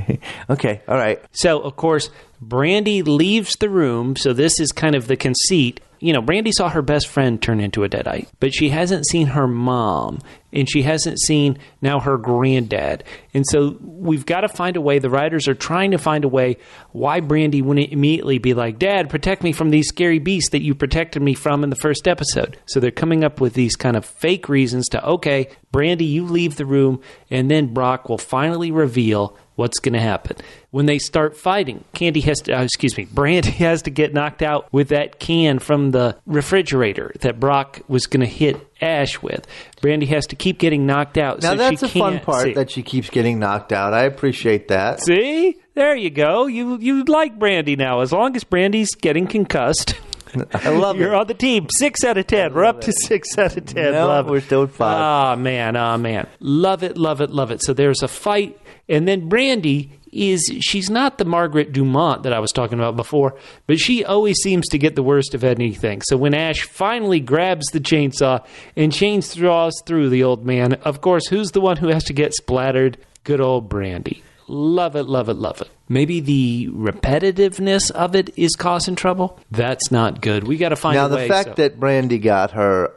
Okay, all right.
So, of course, Brandy leaves the room. So this is kind of the conceit. Brandy saw her best friend turn into a deadite, but she hasn't seen her mom, and she hasn't seen now her granddad. And so we've got to find a way. The writers are trying to find a way why Brandy wouldn't immediately be like, Dad, protect me from these scary beasts that you protected me from in the first episode. So they're coming up with these kind of fake reasons to, okay, Brandy, you leave the room, and then Brock will finally reveal what's going to happen. When they start fighting, Brandy has to get knocked out with that can from the refrigerator that Brock was going to hit Ash with. Brandy has to keep getting knocked out.
Now,
so
that's
she
a fun
can't
part,
see.
that she keeps getting knocked out. I appreciate that.
See? There you go. You like Brandy now. As long as Brandy's getting concussed,
I love
you're
it.
on the team. 6 out of 10. We're up to 6 out of 10.
No,
Love it.
we're still at 5.
Oh, man. Love it, love it, love it. So there's a fight, and then Brandy she's not the Margaret Dumont that I was talking about before, but she always seems to get the worst of anything. So when Ash finally grabs the chainsaw and chainsaws through the old man, of course, who's the one who has to get splattered? Good old Brandy. Love it, love it, love it. Maybe the repetitiveness of it is causing trouble. That's not good. We got to find
Now,
a
the
way.
fact that Brandy got her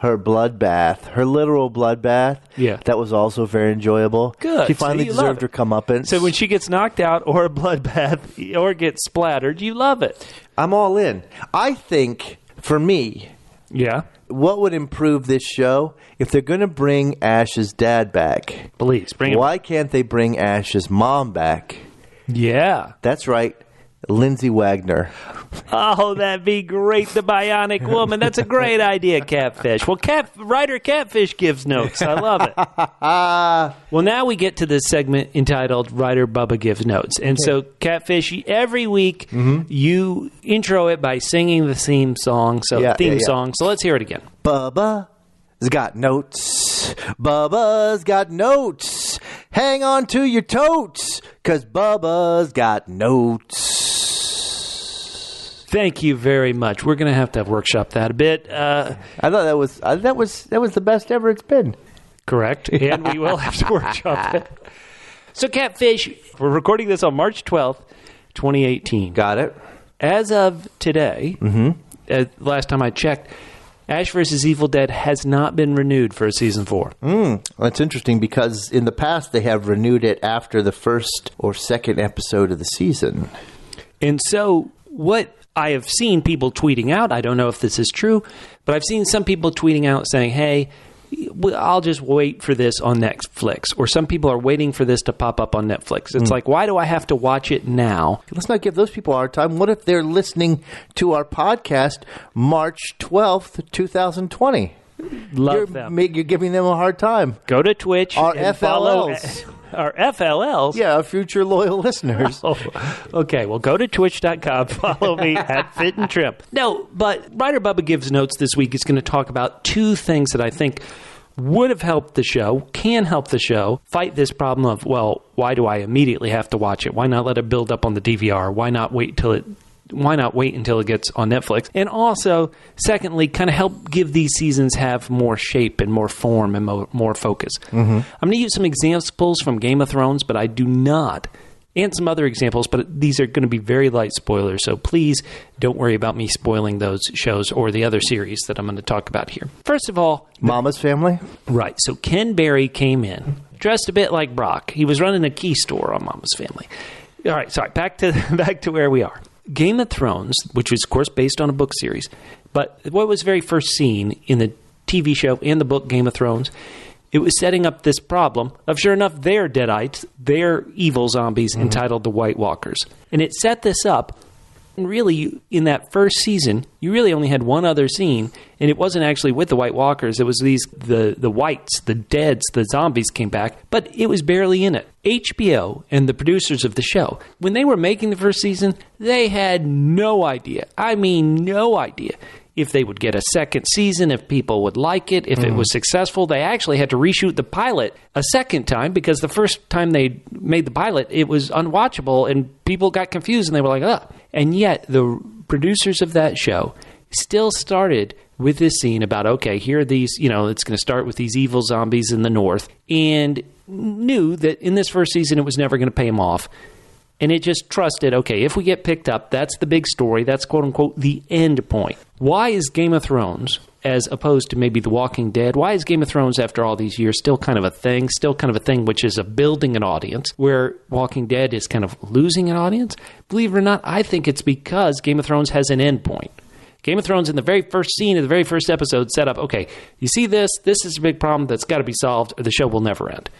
bloodbath, her literal bloodbath,
Yeah.
that was also very enjoyable.
Good.
She finally
So you love
deserved her
it.
comeuppance.
So when she gets knocked out or a bloodbath or gets splattered, you love it.
I'm all in. I think, for me,
Yeah.
what would improve this show if they're going to bring Ash's dad back?
Please bring it.
Why can't they bring Ash's mom back?
Yeah.
That's right, Lindsay Wagner.
Oh, that'd be great. The Bionic Woman. That's a great idea, Catfish. Well, writer Catfish gives notes. I love it. Well, now we get to this segment entitled Writer Bubba Gives Notes. And so, Catfish, every week you intro it by singing the theme song. So, theme song. So let's hear it again.
Bubba's got notes. Bubba's got notes. Hang on to your totes, 'cause Bubba's got notes.
Thank you very much. We're going to have workshop that a bit.
I thought that was the best ever it's been.
Correct. And we will have to workshop it. So, Catfish, we're recording this on March 12th, 2018.
Got it.
As of today, last time I checked, Ash vs. Evil Dead has not been renewed for season 4.
That's interesting because in the past they have renewed it after the first or second episode of the season.
And so what I have seen people tweeting out, I don't know if this is true, but I've seen some people tweeting out saying, hey, I'll just wait for this on Netflix. Or some people are waiting for this to pop up on Netflix. It's like, why do I have to watch it now?
Let's not give those people a hard time. What if they're listening to our podcast March 12th, 2020? You're giving them a hard time.
Go to Twitch.
Our
and follow
FLLs.
Our FLLs?
Yeah, our future loyal listeners.
Oh, okay, well, go to twitch.com. Follow me at Fit and Trim. No, but Writer Bubba Gives Notes this week is going to talk about two things that I think would have helped the show, can help the show, fight this problem of, well, why do I immediately have to watch it? Why not let it build up on the DVR? Why not wait until it gets on Netflix? And also, secondly, kind of help give these seasons have more shape and more form and more focus. I'm going to use some examples from Game of Thrones, but I do not, and some other examples, but these are going to be very light spoilers, so please don't worry about me spoiling those shows or the other series that I'm going to talk about here. First of all...
Mama's Family?
Right, so Ken Berry came in, dressed a bit like Brock. He was running a key store on Mama's Family. All right, sorry, back to where we are. Game of Thrones, which is, of course, based on a book series, but what was very first seen in the TV show and the book Game of Thrones, it was setting up this problem of, sure enough, they're Deadites, they're evil zombies entitled the White Walkers. And it set this up, and really, in that first season, you really only had one other scene, and it wasn't actually with the White Walkers, it was the whites, the deads, the zombies came back, but it was barely in it. HBO and the producers of the show, when they were making the first season, they had no idea. I mean, no idea if they would get a second season, if people would like it, if it was successful. They actually had to reshoot the pilot a second time because the first time they made the pilot, it was unwatchable and people got confused and they were like, ugh. And yet the producers of that show still started with this scene about, okay, here are these, it's going to start with these evil zombies in the north, and knew that in this first season it was never going to pay them off. And it just trusted, okay, if we get picked up, that's the big story. That's, quote-unquote, the end point. Why is Game of Thrones, as opposed to maybe The Walking Dead, why is Game of Thrones, after all these years, still kind of a thing? Still kind of a thing which is building an audience, where Walking Dead is kind of losing an audience? Believe it or not, I think it's because Game of Thrones has an end point. Game of Thrones, in the very first scene of the very first episode, set up, okay, you see this is a big problem that's got to be solved, or the show will never end.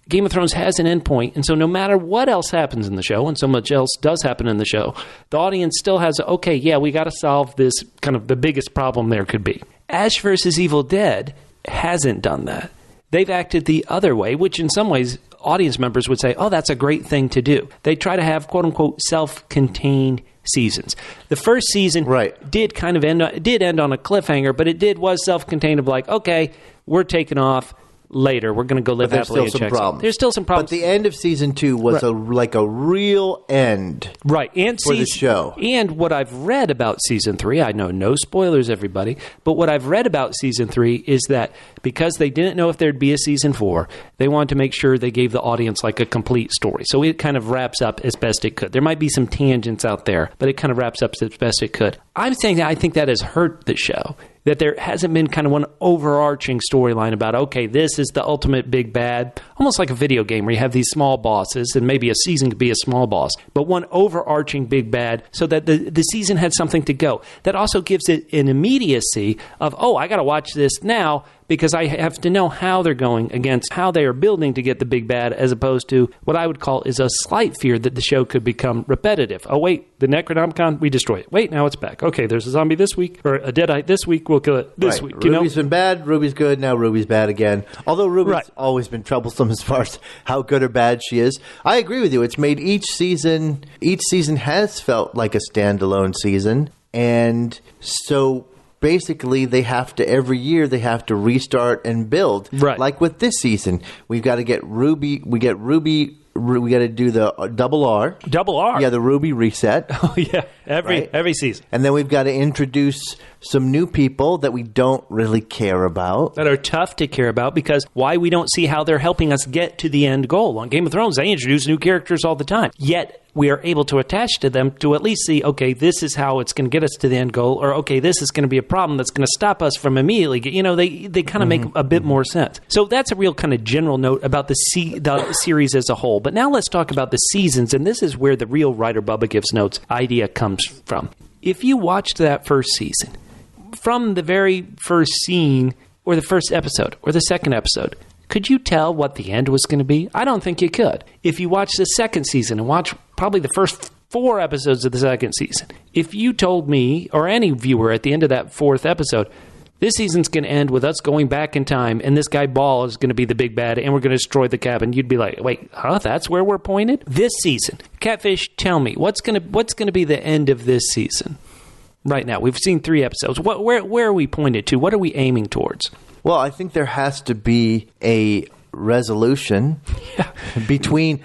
Game of Thrones has an end point, and so no matter what else happens in the show, and so much else does happen in the show, the audience still has, okay, yeah, we got to solve this kind of the biggest problem there could be. Ash vs. Evil Dead hasn't done that. They've acted the other way, which in some ways audience members would say, oh, that's a great thing to do. They try to have, quote unquote, self-contained seasons. The first season did kind of end on a cliffhanger, but it was self-contained of like, okay, we're taking off. Later, we're going to go live happily. There's still some problems.
But the end of season 2 was like a real end,
and
for the show.
And what I've read about season 3, I know no spoilers, everybody, but what I've read about season 3 is that because they didn't know if there'd be a season 4, they wanted to make sure they gave the audience like a complete story. So it kind of wraps up as best it could. There might be some tangents out there, but it kind of wraps up as best it could. I'm saying that I think that has hurt the show. That there hasn't been kind of one overarching storyline about, okay, this is the ultimate big bad, almost like a video game where you have these small bosses, and maybe a season could be a small boss, but one overarching big bad so that the season had something to go. That also gives it an immediacy of, oh, I got to watch this now because I have to know how they're going against how they are building to get the big bad, as opposed to what I would call is a slight fear that the show could become repetitive. Oh, wait, the Necronomicon, we destroy it. Wait, now it's back. Okay, there's a zombie this week, or a Deadite this week, we'll kill it this week.
Ruby's been bad, Ruby's good, now Ruby's bad again. Although Ruby's always been troublesome as far as how good or bad she is. I agree with you. It's made each season has felt like a standalone season, and so basically every year they have to restart and build. Right. Like with this season, we've got to get Ruby, we got to do the double R.
Double R?
Yeah, the Ruby reset.
Oh, yeah. Every season.
And then we've got to introduce some new people that we don't really care about.
That are tough to care about because we don't see how they're helping us get to the end goal. On Game of Thrones, they introduce new characters all the time. Yet, we are able to attach to them to at least see, okay, this is how it's going to get us to the end goal, or okay, this is going to be a problem that's going to stop us from immediately. They kind of make a bit more sense. So that's a real kind of general note about the series as a whole. But now let's talk about the seasons, and this is where the real Writer Bubba Gives Notes idea comes from. If you watched that first season, from the very first scene, or the first episode, or the second episode, could you tell what the end was going to be? I don't think you could. If you watch the second season and watch probably the first 4 episodes of the second season, if you told me, or any viewer at the end of that 4th episode, this season's going to end with us going back in time and this guy Ball is going to be the big bad and we're going to destroy the cabin, you'd be like, wait, that's where we're pointed? This season, Catfish, tell me, what's going to be the end of this season? Right now, we've seen 3 episodes. Where are we pointed to? What are we aiming towards?
Well, I think there has to be a resolution between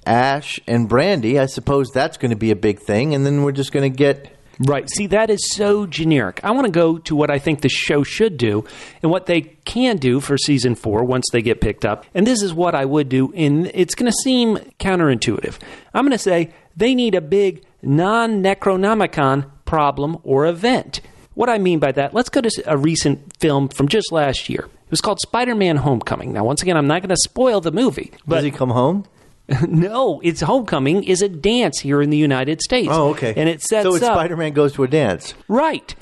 Ash and Brandy. I suppose that's going to be a big thing, and then we're just going to get...
Right. See, that is so generic. I want to go to what I think the show should do and what they can do for season 4 once they get picked up. And this is what I would do, and it's going to seem counterintuitive. I'm going to say they need a big non-Necronomicon problem or event. What I mean by that, let's go to a recent film from just last year. It was called Spider-Man Homecoming. Now, once again, I'm not going to spoil the movie. But
does he come home?
No, it's Homecoming is a dance here in the United States.
Oh, okay.
And it sets
so it's Spider-Man goes to a dance.
Right.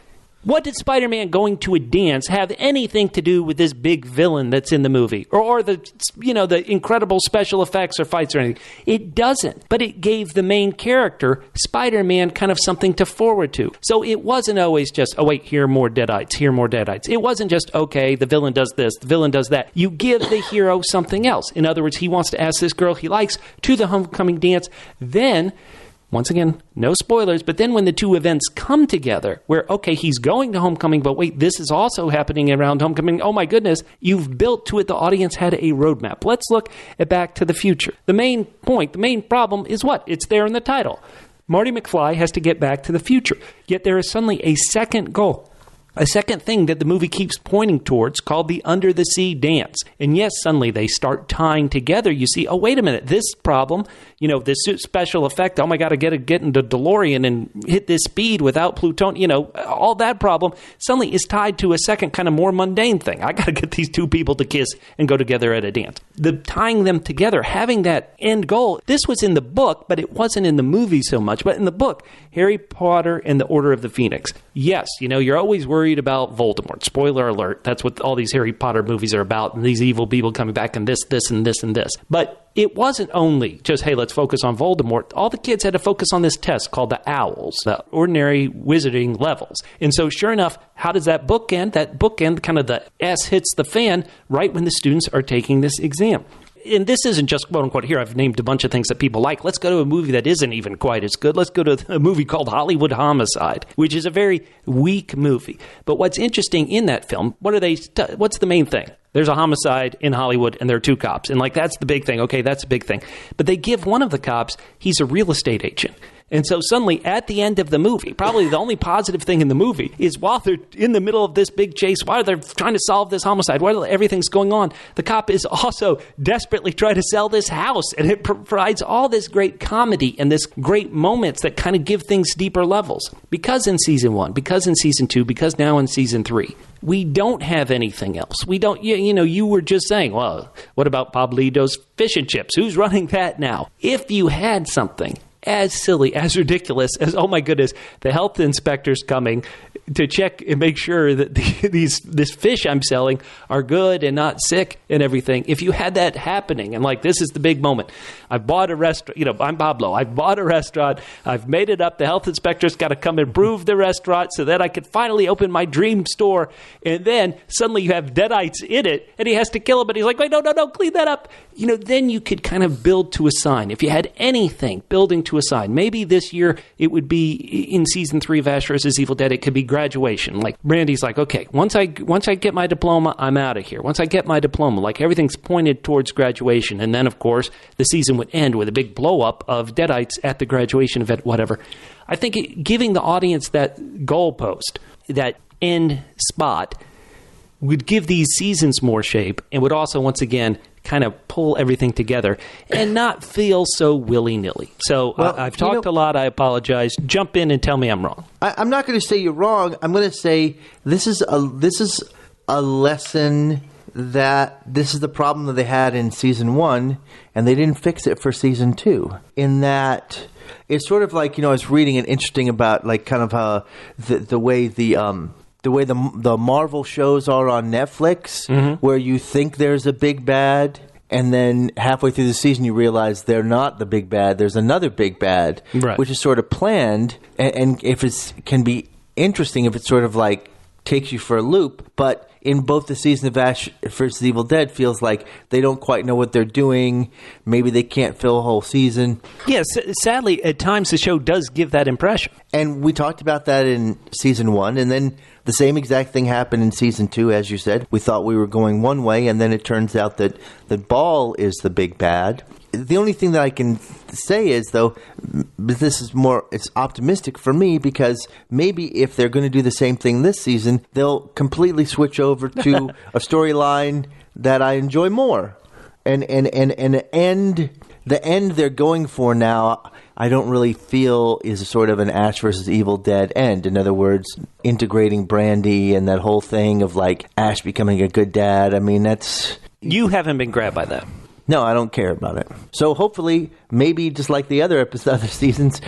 What did Spider-Man going to a dance have anything to do with this big villain that's in the movie? Or the incredible special effects or fights or anything? It doesn't. But it gave the main character, Spider-Man, kind of something to forward to. So it wasn't always just, oh wait, here are more Deadites, here are more Deadites. It wasn't just, okay, the villain does this, the villain does that. You give the hero something else. In other words, he wants to ask this girl he likes to the homecoming dance. Then... once again, no spoilers, but then when the 2 events come together, where, okay, he's going to Homecoming, but wait, this is also happening around Homecoming, oh my goodness, you've built to it, the audience had a roadmap. Let's look at Back to the Future. The main point, the main problem is what? It's there in the title. Marty McFly has to get back to the future, yet there is suddenly a second goal. A second thing that the movie keeps pointing towards called the Under the Sea Dance. And yes, suddenly they start tying together. You see, oh, wait a minute, this problem, this special effect, oh my God, I got to get into DeLorean and hit this speed without plutonium, all that problem suddenly is tied to a second kind of more mundane thing. I got to get these 2 people to kiss and go together at a dance. The tying them together, having that end goal, this was in the book, but it wasn't in the movie so much. But in the book, Harry Potter and the Order of the Phoenix. Yes, you're always worried worried about Voldemort. Spoiler alert. That's what all these Harry Potter movies are about, and these evil people coming back, and this, and this, and this. But it wasn't only just, hey, let's focus on Voldemort. All the kids had to focus on this test called the OWLs, the ordinary wizarding levels. And so sure enough, how does that book end? That book end, kind of the S hits the fan right when the students are taking this exam. And this isn't just quote-unquote, here I've named a bunch of things that people like. Let's go to a movie that isn't even quite as good. Let's go to a movie called Hollywood Homicide, which is a very weak movie. But what's interesting in that film, what's the main thing? There's a homicide in Hollywood, and there are 2 cops. And, that's the big thing. Okay, that's a big thing. But they give one of the cops, he's a real estate agent. And so suddenly, at the end of the movie, probably the only positive thing in the movie is while they're in the middle of this big chase, while they're trying to solve this homicide, while everything's going on, the cop is also desperately trying to sell this house. And it provides all this great comedy and this great moments that kind of give things deeper levels. Because in season 1, because in season 2, because now in season 3, we don't have anything else. We don't, you were just saying, well, what about Pablito's Fish and Chips? Who's running that now? If you had something as silly, as ridiculous as, oh my goodness, the health inspector's coming to check and make sure that this fish I'm selling are good and not sick and everything. If you had that happening and this is the big moment. I've bought a restaurant, I'm Pablo. I've bought a restaurant. I've made it up. The health inspector's got to come and prove the restaurant so that I could finally open my dream store. And then suddenly you have deadites in it and he has to kill him. And he's like, wait, no, clean that up. Then you could kind of build to a sign. If you had anything building to a sign, maybe this year it would be in season 3 of Ash vs. Evil Dead, it could be graduation. Randy's like, okay, once I get my diploma, I'm out of here. Once I get my diploma, everything's pointed towards graduation. And then, of course, the season would end with a big blow up of deadites at the graduation event, whatever. I think giving the audience that goalpost, that end spot, would give these seasons more shape and would also, once again, kind of pull everything together and not feel so willy-nilly. So I've talked a lot. I apologize. Jump in and tell me I'm wrong.
I'm not going to say you're wrong. I'm going to say this is a lesson that this is the problem that they had in season 1, and they didn't fix it for season 2. In that it's sort of I was reading an interesting about kind of how the way the Marvel shows are on Netflix, where you think there's a big bad, and then halfway through the season you realize they're not the big bad. There's another big bad,
right,
which is sort of planned, and if it can be interesting if it sort of takes you for a loop. But in both the season of Ash vs. Evil Dead, feels like they don't quite know what they're doing. Maybe they can't fill a whole season.
Yes, sadly, at times the show does give that impression.
And we talked about that in season 1, and then the same exact thing happened in season 2, as you said. We thought we were going one way, and then it turns out that Ball is the big bad. The only thing that I can say is, though, this is it's optimistic for me, because maybe if they're going to do the same thing this season, they'll completely switch over to a storyline that I enjoy more. And the end they're going for now, I don't really feel is sort of an Ash vs. Evil Dead end. In other words, integrating Brandy and that whole thing of Ash becoming a good dad. I mean, that's...
You haven't been grabbed by that.
No, I don't care about it. So hopefully, maybe just like the other seasons,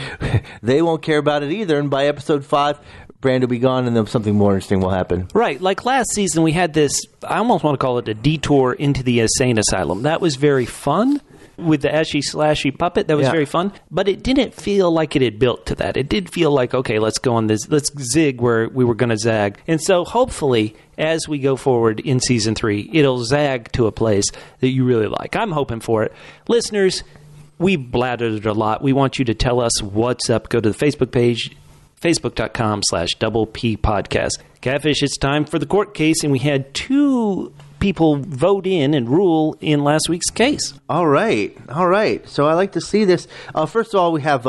they won't care about it either. And by episode 5, Brand will be gone, and then something more interesting will happen.
Right. Like last season, we had this, I almost want to call it a detour into the insane asylum. That was very fun. With the Ashy Slashy puppet, that was very fun. But it didn't feel like it had built to that. It did feel like, okay, let's go on this, let's zig where we were going to zag. And so hopefully, as we go forward in season 3, it'll zag to a place that you really like. I'm hoping for it. Listeners, we've blattered a lot. We want you to tell us what's up. Go to the Facebook page, facebook.com/Double P Podcast. Catfish, it's time for the court case, and we had 2 people vote in and rule in last week's case.
All right. So I like to see this. First of all, we have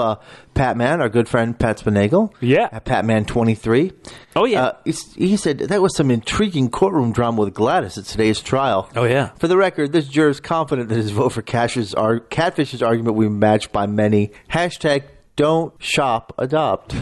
Patman, our good friend Pat Spinagle.
Yeah.
Patman 23.
Oh, yeah.
He said that was some intriguing courtroom drama with Gladys at today's trial.
Oh, yeah.
For the record, this juror is confident that his vote for Catfish's argument will be matched by many. # don't shop, adopt.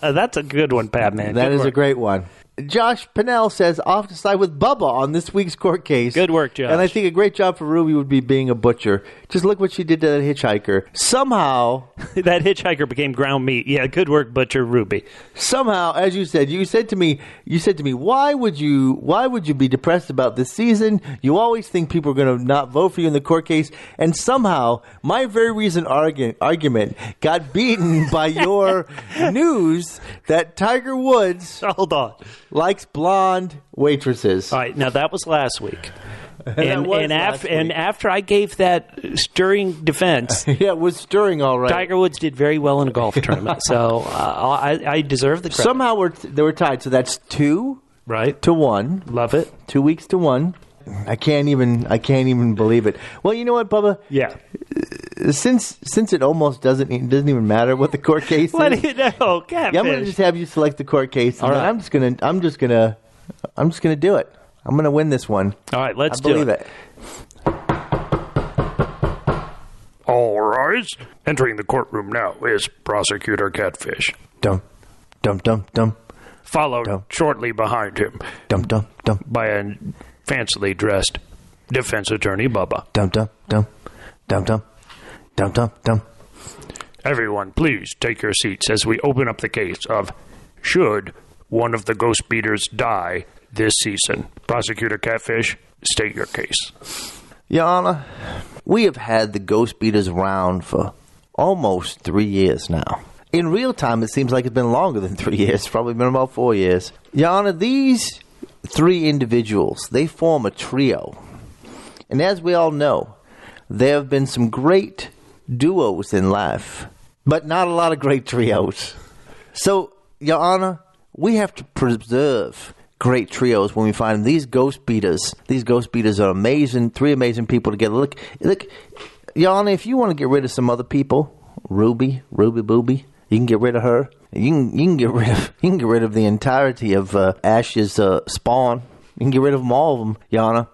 That's a good one, Patman.
That is a great one. Josh Pinnell says, off to side with Bubba on this week's court case.
Good work, Josh.
And I think a great job for Ruby would be being a butcher. Just look what she did to that hitchhiker. Somehow,
that hitchhiker became ground meat. Yeah, good work, Butcher Ruby.
somehow, as you said to me, why would you be depressed about this season? You always think people are going to not vote for you in the court case. And somehow, my very recent argument got beaten by your news that Tiger Woods
Hold on.
likes blonde waitresses.
All right, now that was last week.
Last week.
And after I gave that stirring defense,
Yeah, it was stirring all right.
Tiger Woods did very well in a golf tournament. So I deserve the credit.
Somehow they were tied, so that's 2
Right?
to 1.
Love it.
2 weeks to 1. I can't even believe it. Well, you know what, Bubba?
Yeah.
Since it almost doesn't even matter what the court case
What
is.
do you know, Catfish?
Yeah, I'm gonna just have you select the court case, and
All
then
right.
I'm just gonna do it. I'm gonna win this one.
All right, let's
I
do
believe
it.
All rise. Entering the courtroom now is Prosecutor Catfish,
Dum, dum, dum, dum,
followed
Dum.
shortly behind him
dum, dum, dum,
by a fancily dressed defense attorney Bubba.
dum, dum, dum, dum, dum, dum, dum, dum.
Everyone, please take your seats as we open up the case of should one of the Ghostbeaters die this season. Prosecutor Catfish, state your case.
Your Honor, we have had the Ghostbeaters around for almost 3 years now. In real time, it seems like it's been longer than 3 years. It's probably been about 4 years. Your Honor, these 3 individuals, they form a trio. And as we all know, there have been some great duos in life, but not a lot of great trios. So, Your Honor, we have to preserve great trios when we find them. These Ghostbeaters are amazing, 3 amazing people together. Look, Your Honor, if you want to get rid of some other people, Ruby Booby, you can get rid of her. You can get rid of the entirety of Ash's spawn. You can get rid of them, all of them, Your Honor.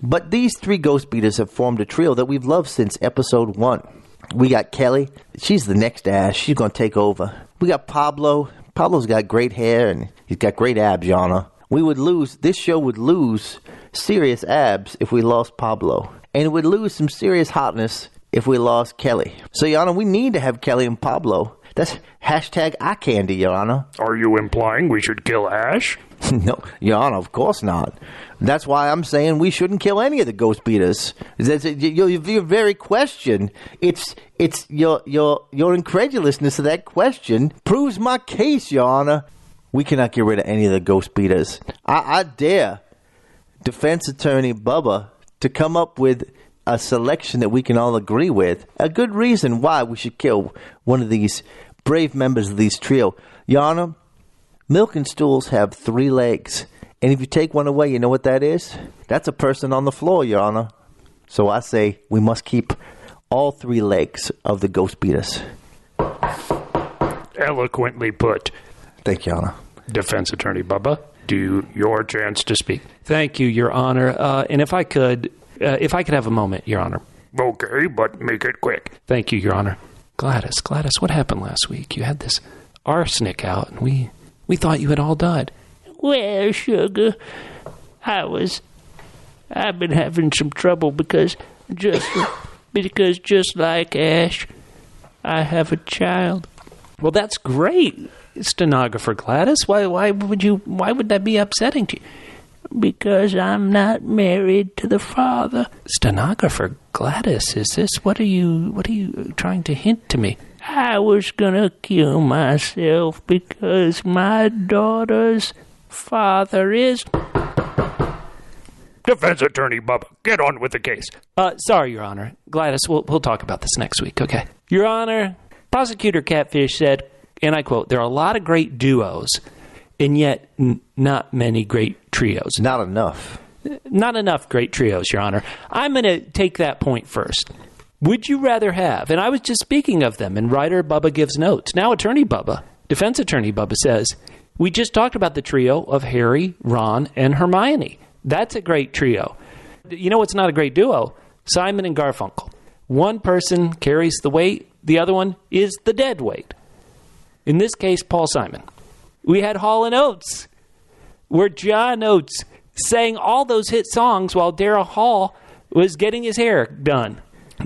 But these 3 Ghostbeaters have formed a trio that we've loved since episode 1. We got Kelly. She's the next Ash. She's going to take over. We got Pablo. Pablo's got great hair and he's got great abs, Your Honor. This show would lose serious abs if we lost Pablo. And it would lose some serious hotness if we lost Kelly. So, Your Honor, we need to have Kelly and Pablo. That's hashtag eye candy, Your Honor.
Are you implying we should kill Ash?
No, Your Honor, of course not. That's why I'm saying we shouldn't kill any of the Ghostbeaters. Your very question, it's your incredulousness of that question proves my case, Your Honor. We cannot get rid of any of the Ghostbeaters. I dare defense attorney Bubba to come up with a selection that we can all agree with. A good reason why we should kill one of these brave members of these trio. Your Honor, milk and stools have 3 legs. And if you take one away, you know what that is? That's a person on the floor, Your Honor. So I say we must keep all 3 legs of the Ghostbeaters.
Eloquently put.
Thank you, Your Honor.
Defense attorney Bubba, your chance to speak.
Thank you, Your Honor. And if I could have a moment, Your Honor.
Okay, but make it quick.
Thank you, Your Honor. Gladys, what happened last week? You had this arsenic out, and we thought you had all died.
Well, sugar, I've been having some trouble because just like Ash, I have a child.
Well, that's great, stenographer Gladys. Why would that be upsetting to you?
Because I'm not married to the father.
Stenographer Gladys, what are you trying to hint to me?
I was gonna kill myself because my daughter's father is...
Defense attorney Bubba, get on with the case.
Sorry, Your Honor. Gladys, we'll talk about this next week, okay? Your Honor, Prosecutor Catfish said, and I quote, there are a lot of great duos, and yet not many great trios.
Not enough.
Not enough great trios, Your Honor. I'm going to take that point first. Would you rather have, and I was just speaking of them in Writer Bubba Gives Notes, now Attorney Bubba, Defense Attorney Bubba says, we just talked about the trio of Harry, Ron, and Hermione. That's a great trio. You know what's not a great duo? Simon and Garfunkel. One person carries the weight, the other one is the dead weight. In this case, Paul Simon. We had Hall & Oates. where John Oates sang all those hit songs while Daryl Hall was getting his hair done.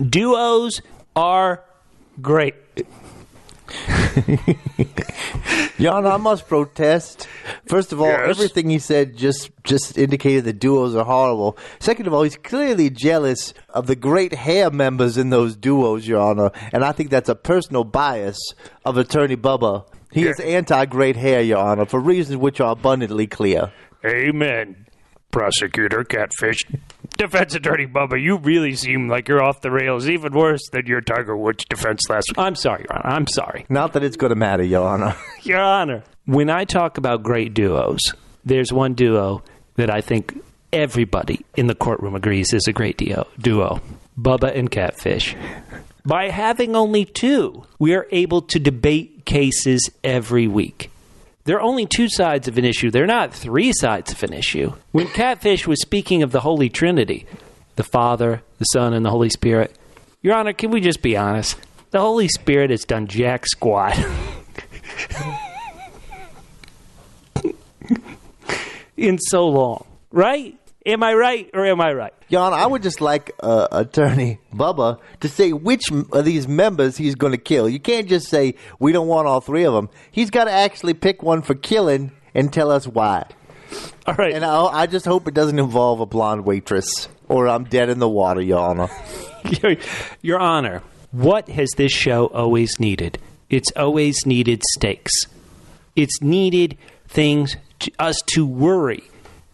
Duos are great.
Jan, I must protest. First of all,
Yes?
everything he said just indicated that duos are horrible. Second of all, he's clearly jealous of the great hair members in those duos, Your Honor, and I think that's a personal bias of Attorney Bubba. He is anti-great hair, Your Honor, for reasons which are abundantly clear.
Amen. Prosecutor Catfish. Defense Attorney Bubba, you really seem like you're off the rails, even worse than your Tiger Woods defense last week.
I'm sorry, Your Honor. I'm sorry.
Not that it's going to matter, Your Honor.
Your Honor. When I talk about great duos, there's one duo that I think everybody in the courtroom agrees is a great duo. Bubba and Catfish. By having only two, we are able to debate cases every week. There are only two sides of an issue. They're not three sides of an issue. When Catfish was speaking of the Holy Trinity, the Father, the Son, and the Holy Spirit, Your Honor, can we just be honest? The Holy Spirit has done jack squat. In so long. Right? Am I right or am I right?
Jan, I would just like Attorney Bubba to say which of these members he's going to kill. You can't just say, we don't want all three of them. He's got to actually pick one for killing and tell us why.
All right.
And I just hope it doesn't involve a blonde waitress, or I'm dead in the water, Your Honor.
Your Honor, what has this show always needed? It's always needed stakes. It's needed things us to worry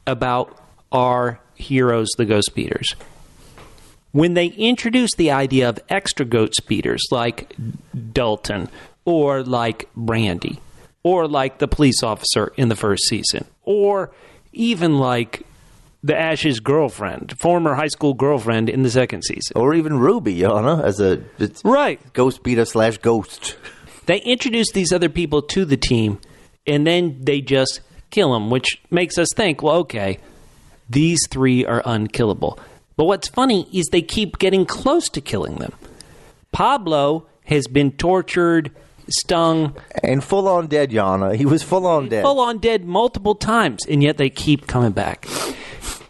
about our heroes, the Ghostbeaters. When they introduced the idea of extra Ghostbeaters like Dalton or like Brandy or like the police officer in the first season or even like the Ash's girlfriend, former high school girlfriend in the second season.
Or even Ruby, Your Honor, as a
Right.
Ghostbeater / ghost.
They introduce these other people to the team and then they just kill them, which makes us think, well, okay, these three are unkillable. But what's funny is they keep getting close to killing them. Pablo has been tortured, stung,
And full on dead, Your Honor. He was full on dead.
full on dead multiple times, and yet they keep coming back.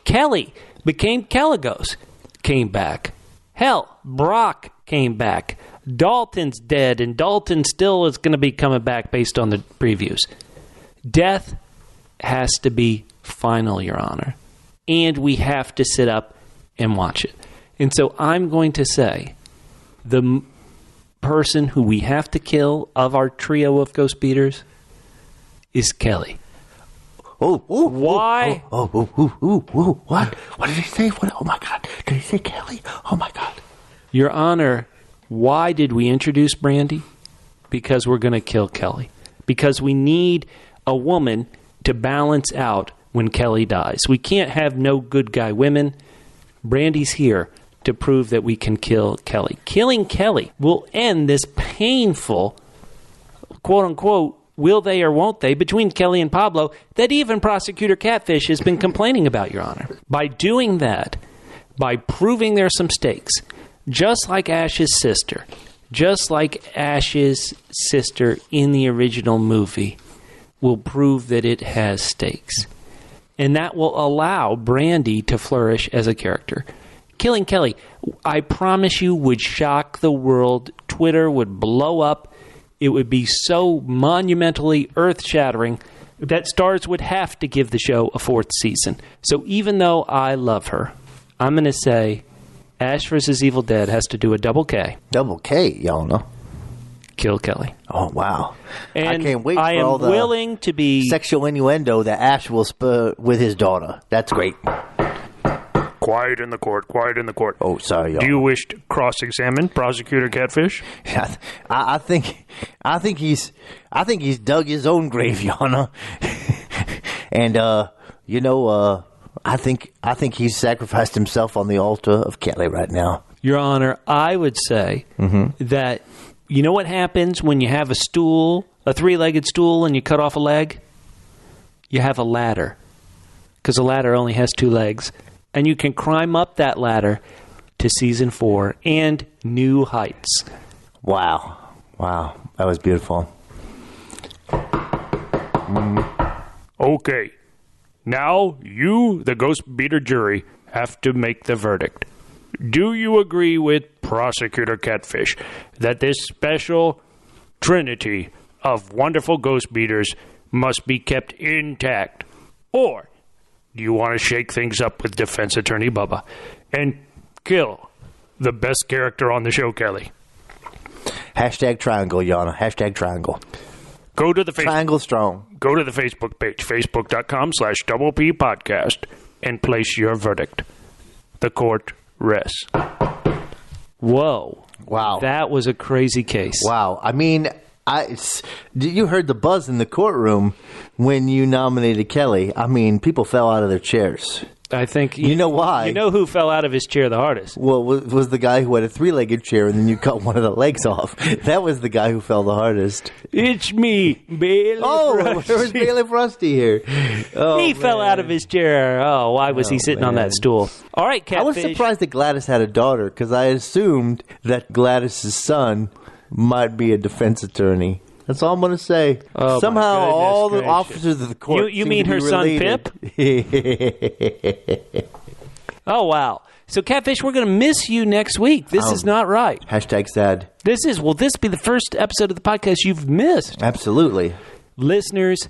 Kelly became Caligos, came back. Hell, Brock came back. Dalton's dead, and Dalton still is going to be coming back based on the previews. Death has to be final, Your Honor. And we have to sit up and watch it. And so I'm going to say the person who we have to kill of our trio of Ghostbeaters is Kelly. Why?
What? What did he say? Oh, my God. Did he say Kelly? Oh, my God.
Your Honor, why did we introduce Brandy? Because we're going to kill Kelly. Because we need a woman to balance out when Kelly dies. We can't have no good guy women. Brandy's here to prove that we can kill Kelly. Killing Kelly will end this painful, quote-unquote, will they or won't they, between Kelly and Pablo that even Prosecutor Catfish has been complaining about, Your Honor. By doing that, by proving there's some stakes, just like Ash's sister in the original movie, will prove that it has stakes. And that will allow Brandy to flourish as a character. Killing Kelly, I promise you, would shock the world. Twitter would blow up. It would be so monumentally earth-shattering that Starz would have to give the show a fourth season. So even though I love her, I'm going to say Ash vs. Evil Dead has to do a double K.
Double K, Your Honor.
Kill Kelly.
Oh, wow.
And
I can't wait for
I am
all the
willing to be
sexual innuendo that Ash will spur with his daughter. That's great.
Quiet in the court. Quiet in the court.
Oh, sorry, Your
Do you
Honor.
wish to cross-examine Prosecutor Catfish?
I think he's dug his own grave, Your Honor. And I think he's sacrificed himself on the altar of Kelly right now.
Your Honor, I would say that you know what happens when you have a stool, a three-legged stool, and you cut off a leg? You have a ladder, because a ladder only has two legs. And you can climb up that ladder to season 4 and new heights.
Wow. That was beautiful.
Okay. Now, you, the Ghostbeater jury, have to make the verdict. Do you agree with Prosecutor Catfish that this special trinity of wonderful Ghostbeaters must be kept intact? Or do you want to shake things up with Defense Attorney Bubba and kill the best character on the show, Kelly?
Hashtag triangle, Yana. Hashtag triangle.
Go to the
Triangle strong.
Go to the Facebook page, facebook.com/Double P Podcast, and place your verdict. The court rests.
Whoa.
Wow.
That was a crazy case.
Wow. I mean, you heard the buzz in the courtroom when you nominated Kelly. I mean, people fell out of their chairs.
I think...
You know why?
You know who fell out of his chair the hardest?
Well, was the guy who had a three-legged chair and then you cut one of the legs off. That was the guy who fell the hardest.
It's me, Bailiff Rusty.
There was Bailiff Rusty here. Oh,
he fell out of his chair. Oh, why was he sitting on that stool? All right, Catfish.
I was surprised that Gladys had a daughter because I assumed that Gladys' son might be a defense attorney. That's all I'm going to say.
Oh,
somehow,
my
all the
gracious.
officers of the court.
You
seem
mean
to be
her son,
related.
Pip? Oh, wow. So, Catfish, we're going to miss you next week. This is not right.
Hashtag sad.
Will this be the first episode of the podcast you've missed?
Absolutely.
Listeners,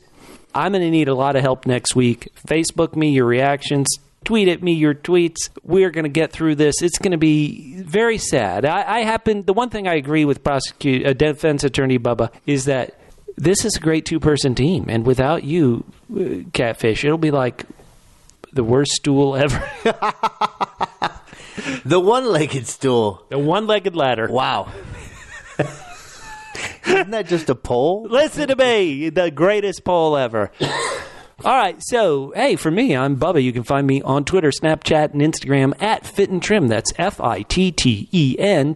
I'm going to need a lot of help next week. Facebook me your reactions. Tweet at me your tweets. We're going to get through this. It's going to be very sad. The one thing I agree with Defense Attorney Bubba is that this is a great two-person team. And without you, Catfish, it'll be like the worst stool ever.
The one-legged stool.
The one-legged ladder.
Wow. Isn't that just a pole?
Listen to me. The greatest poll ever. All right, so, hey, for me, I'm Bubba. You can find me on Twitter, Snapchat, and Instagram at Fit and Trim. That's FITTENTRIM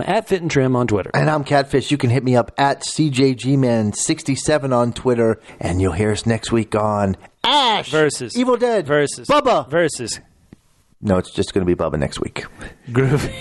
at Fit and Trim on Twitter.
And I'm Catfish. You can hit me up at CJGman67 on Twitter. And you'll hear us next week on Ash
Versus.
Evil Dead
Versus.
Bubba.
Versus.
No, it's just going to be Bubba next week.
Groovy.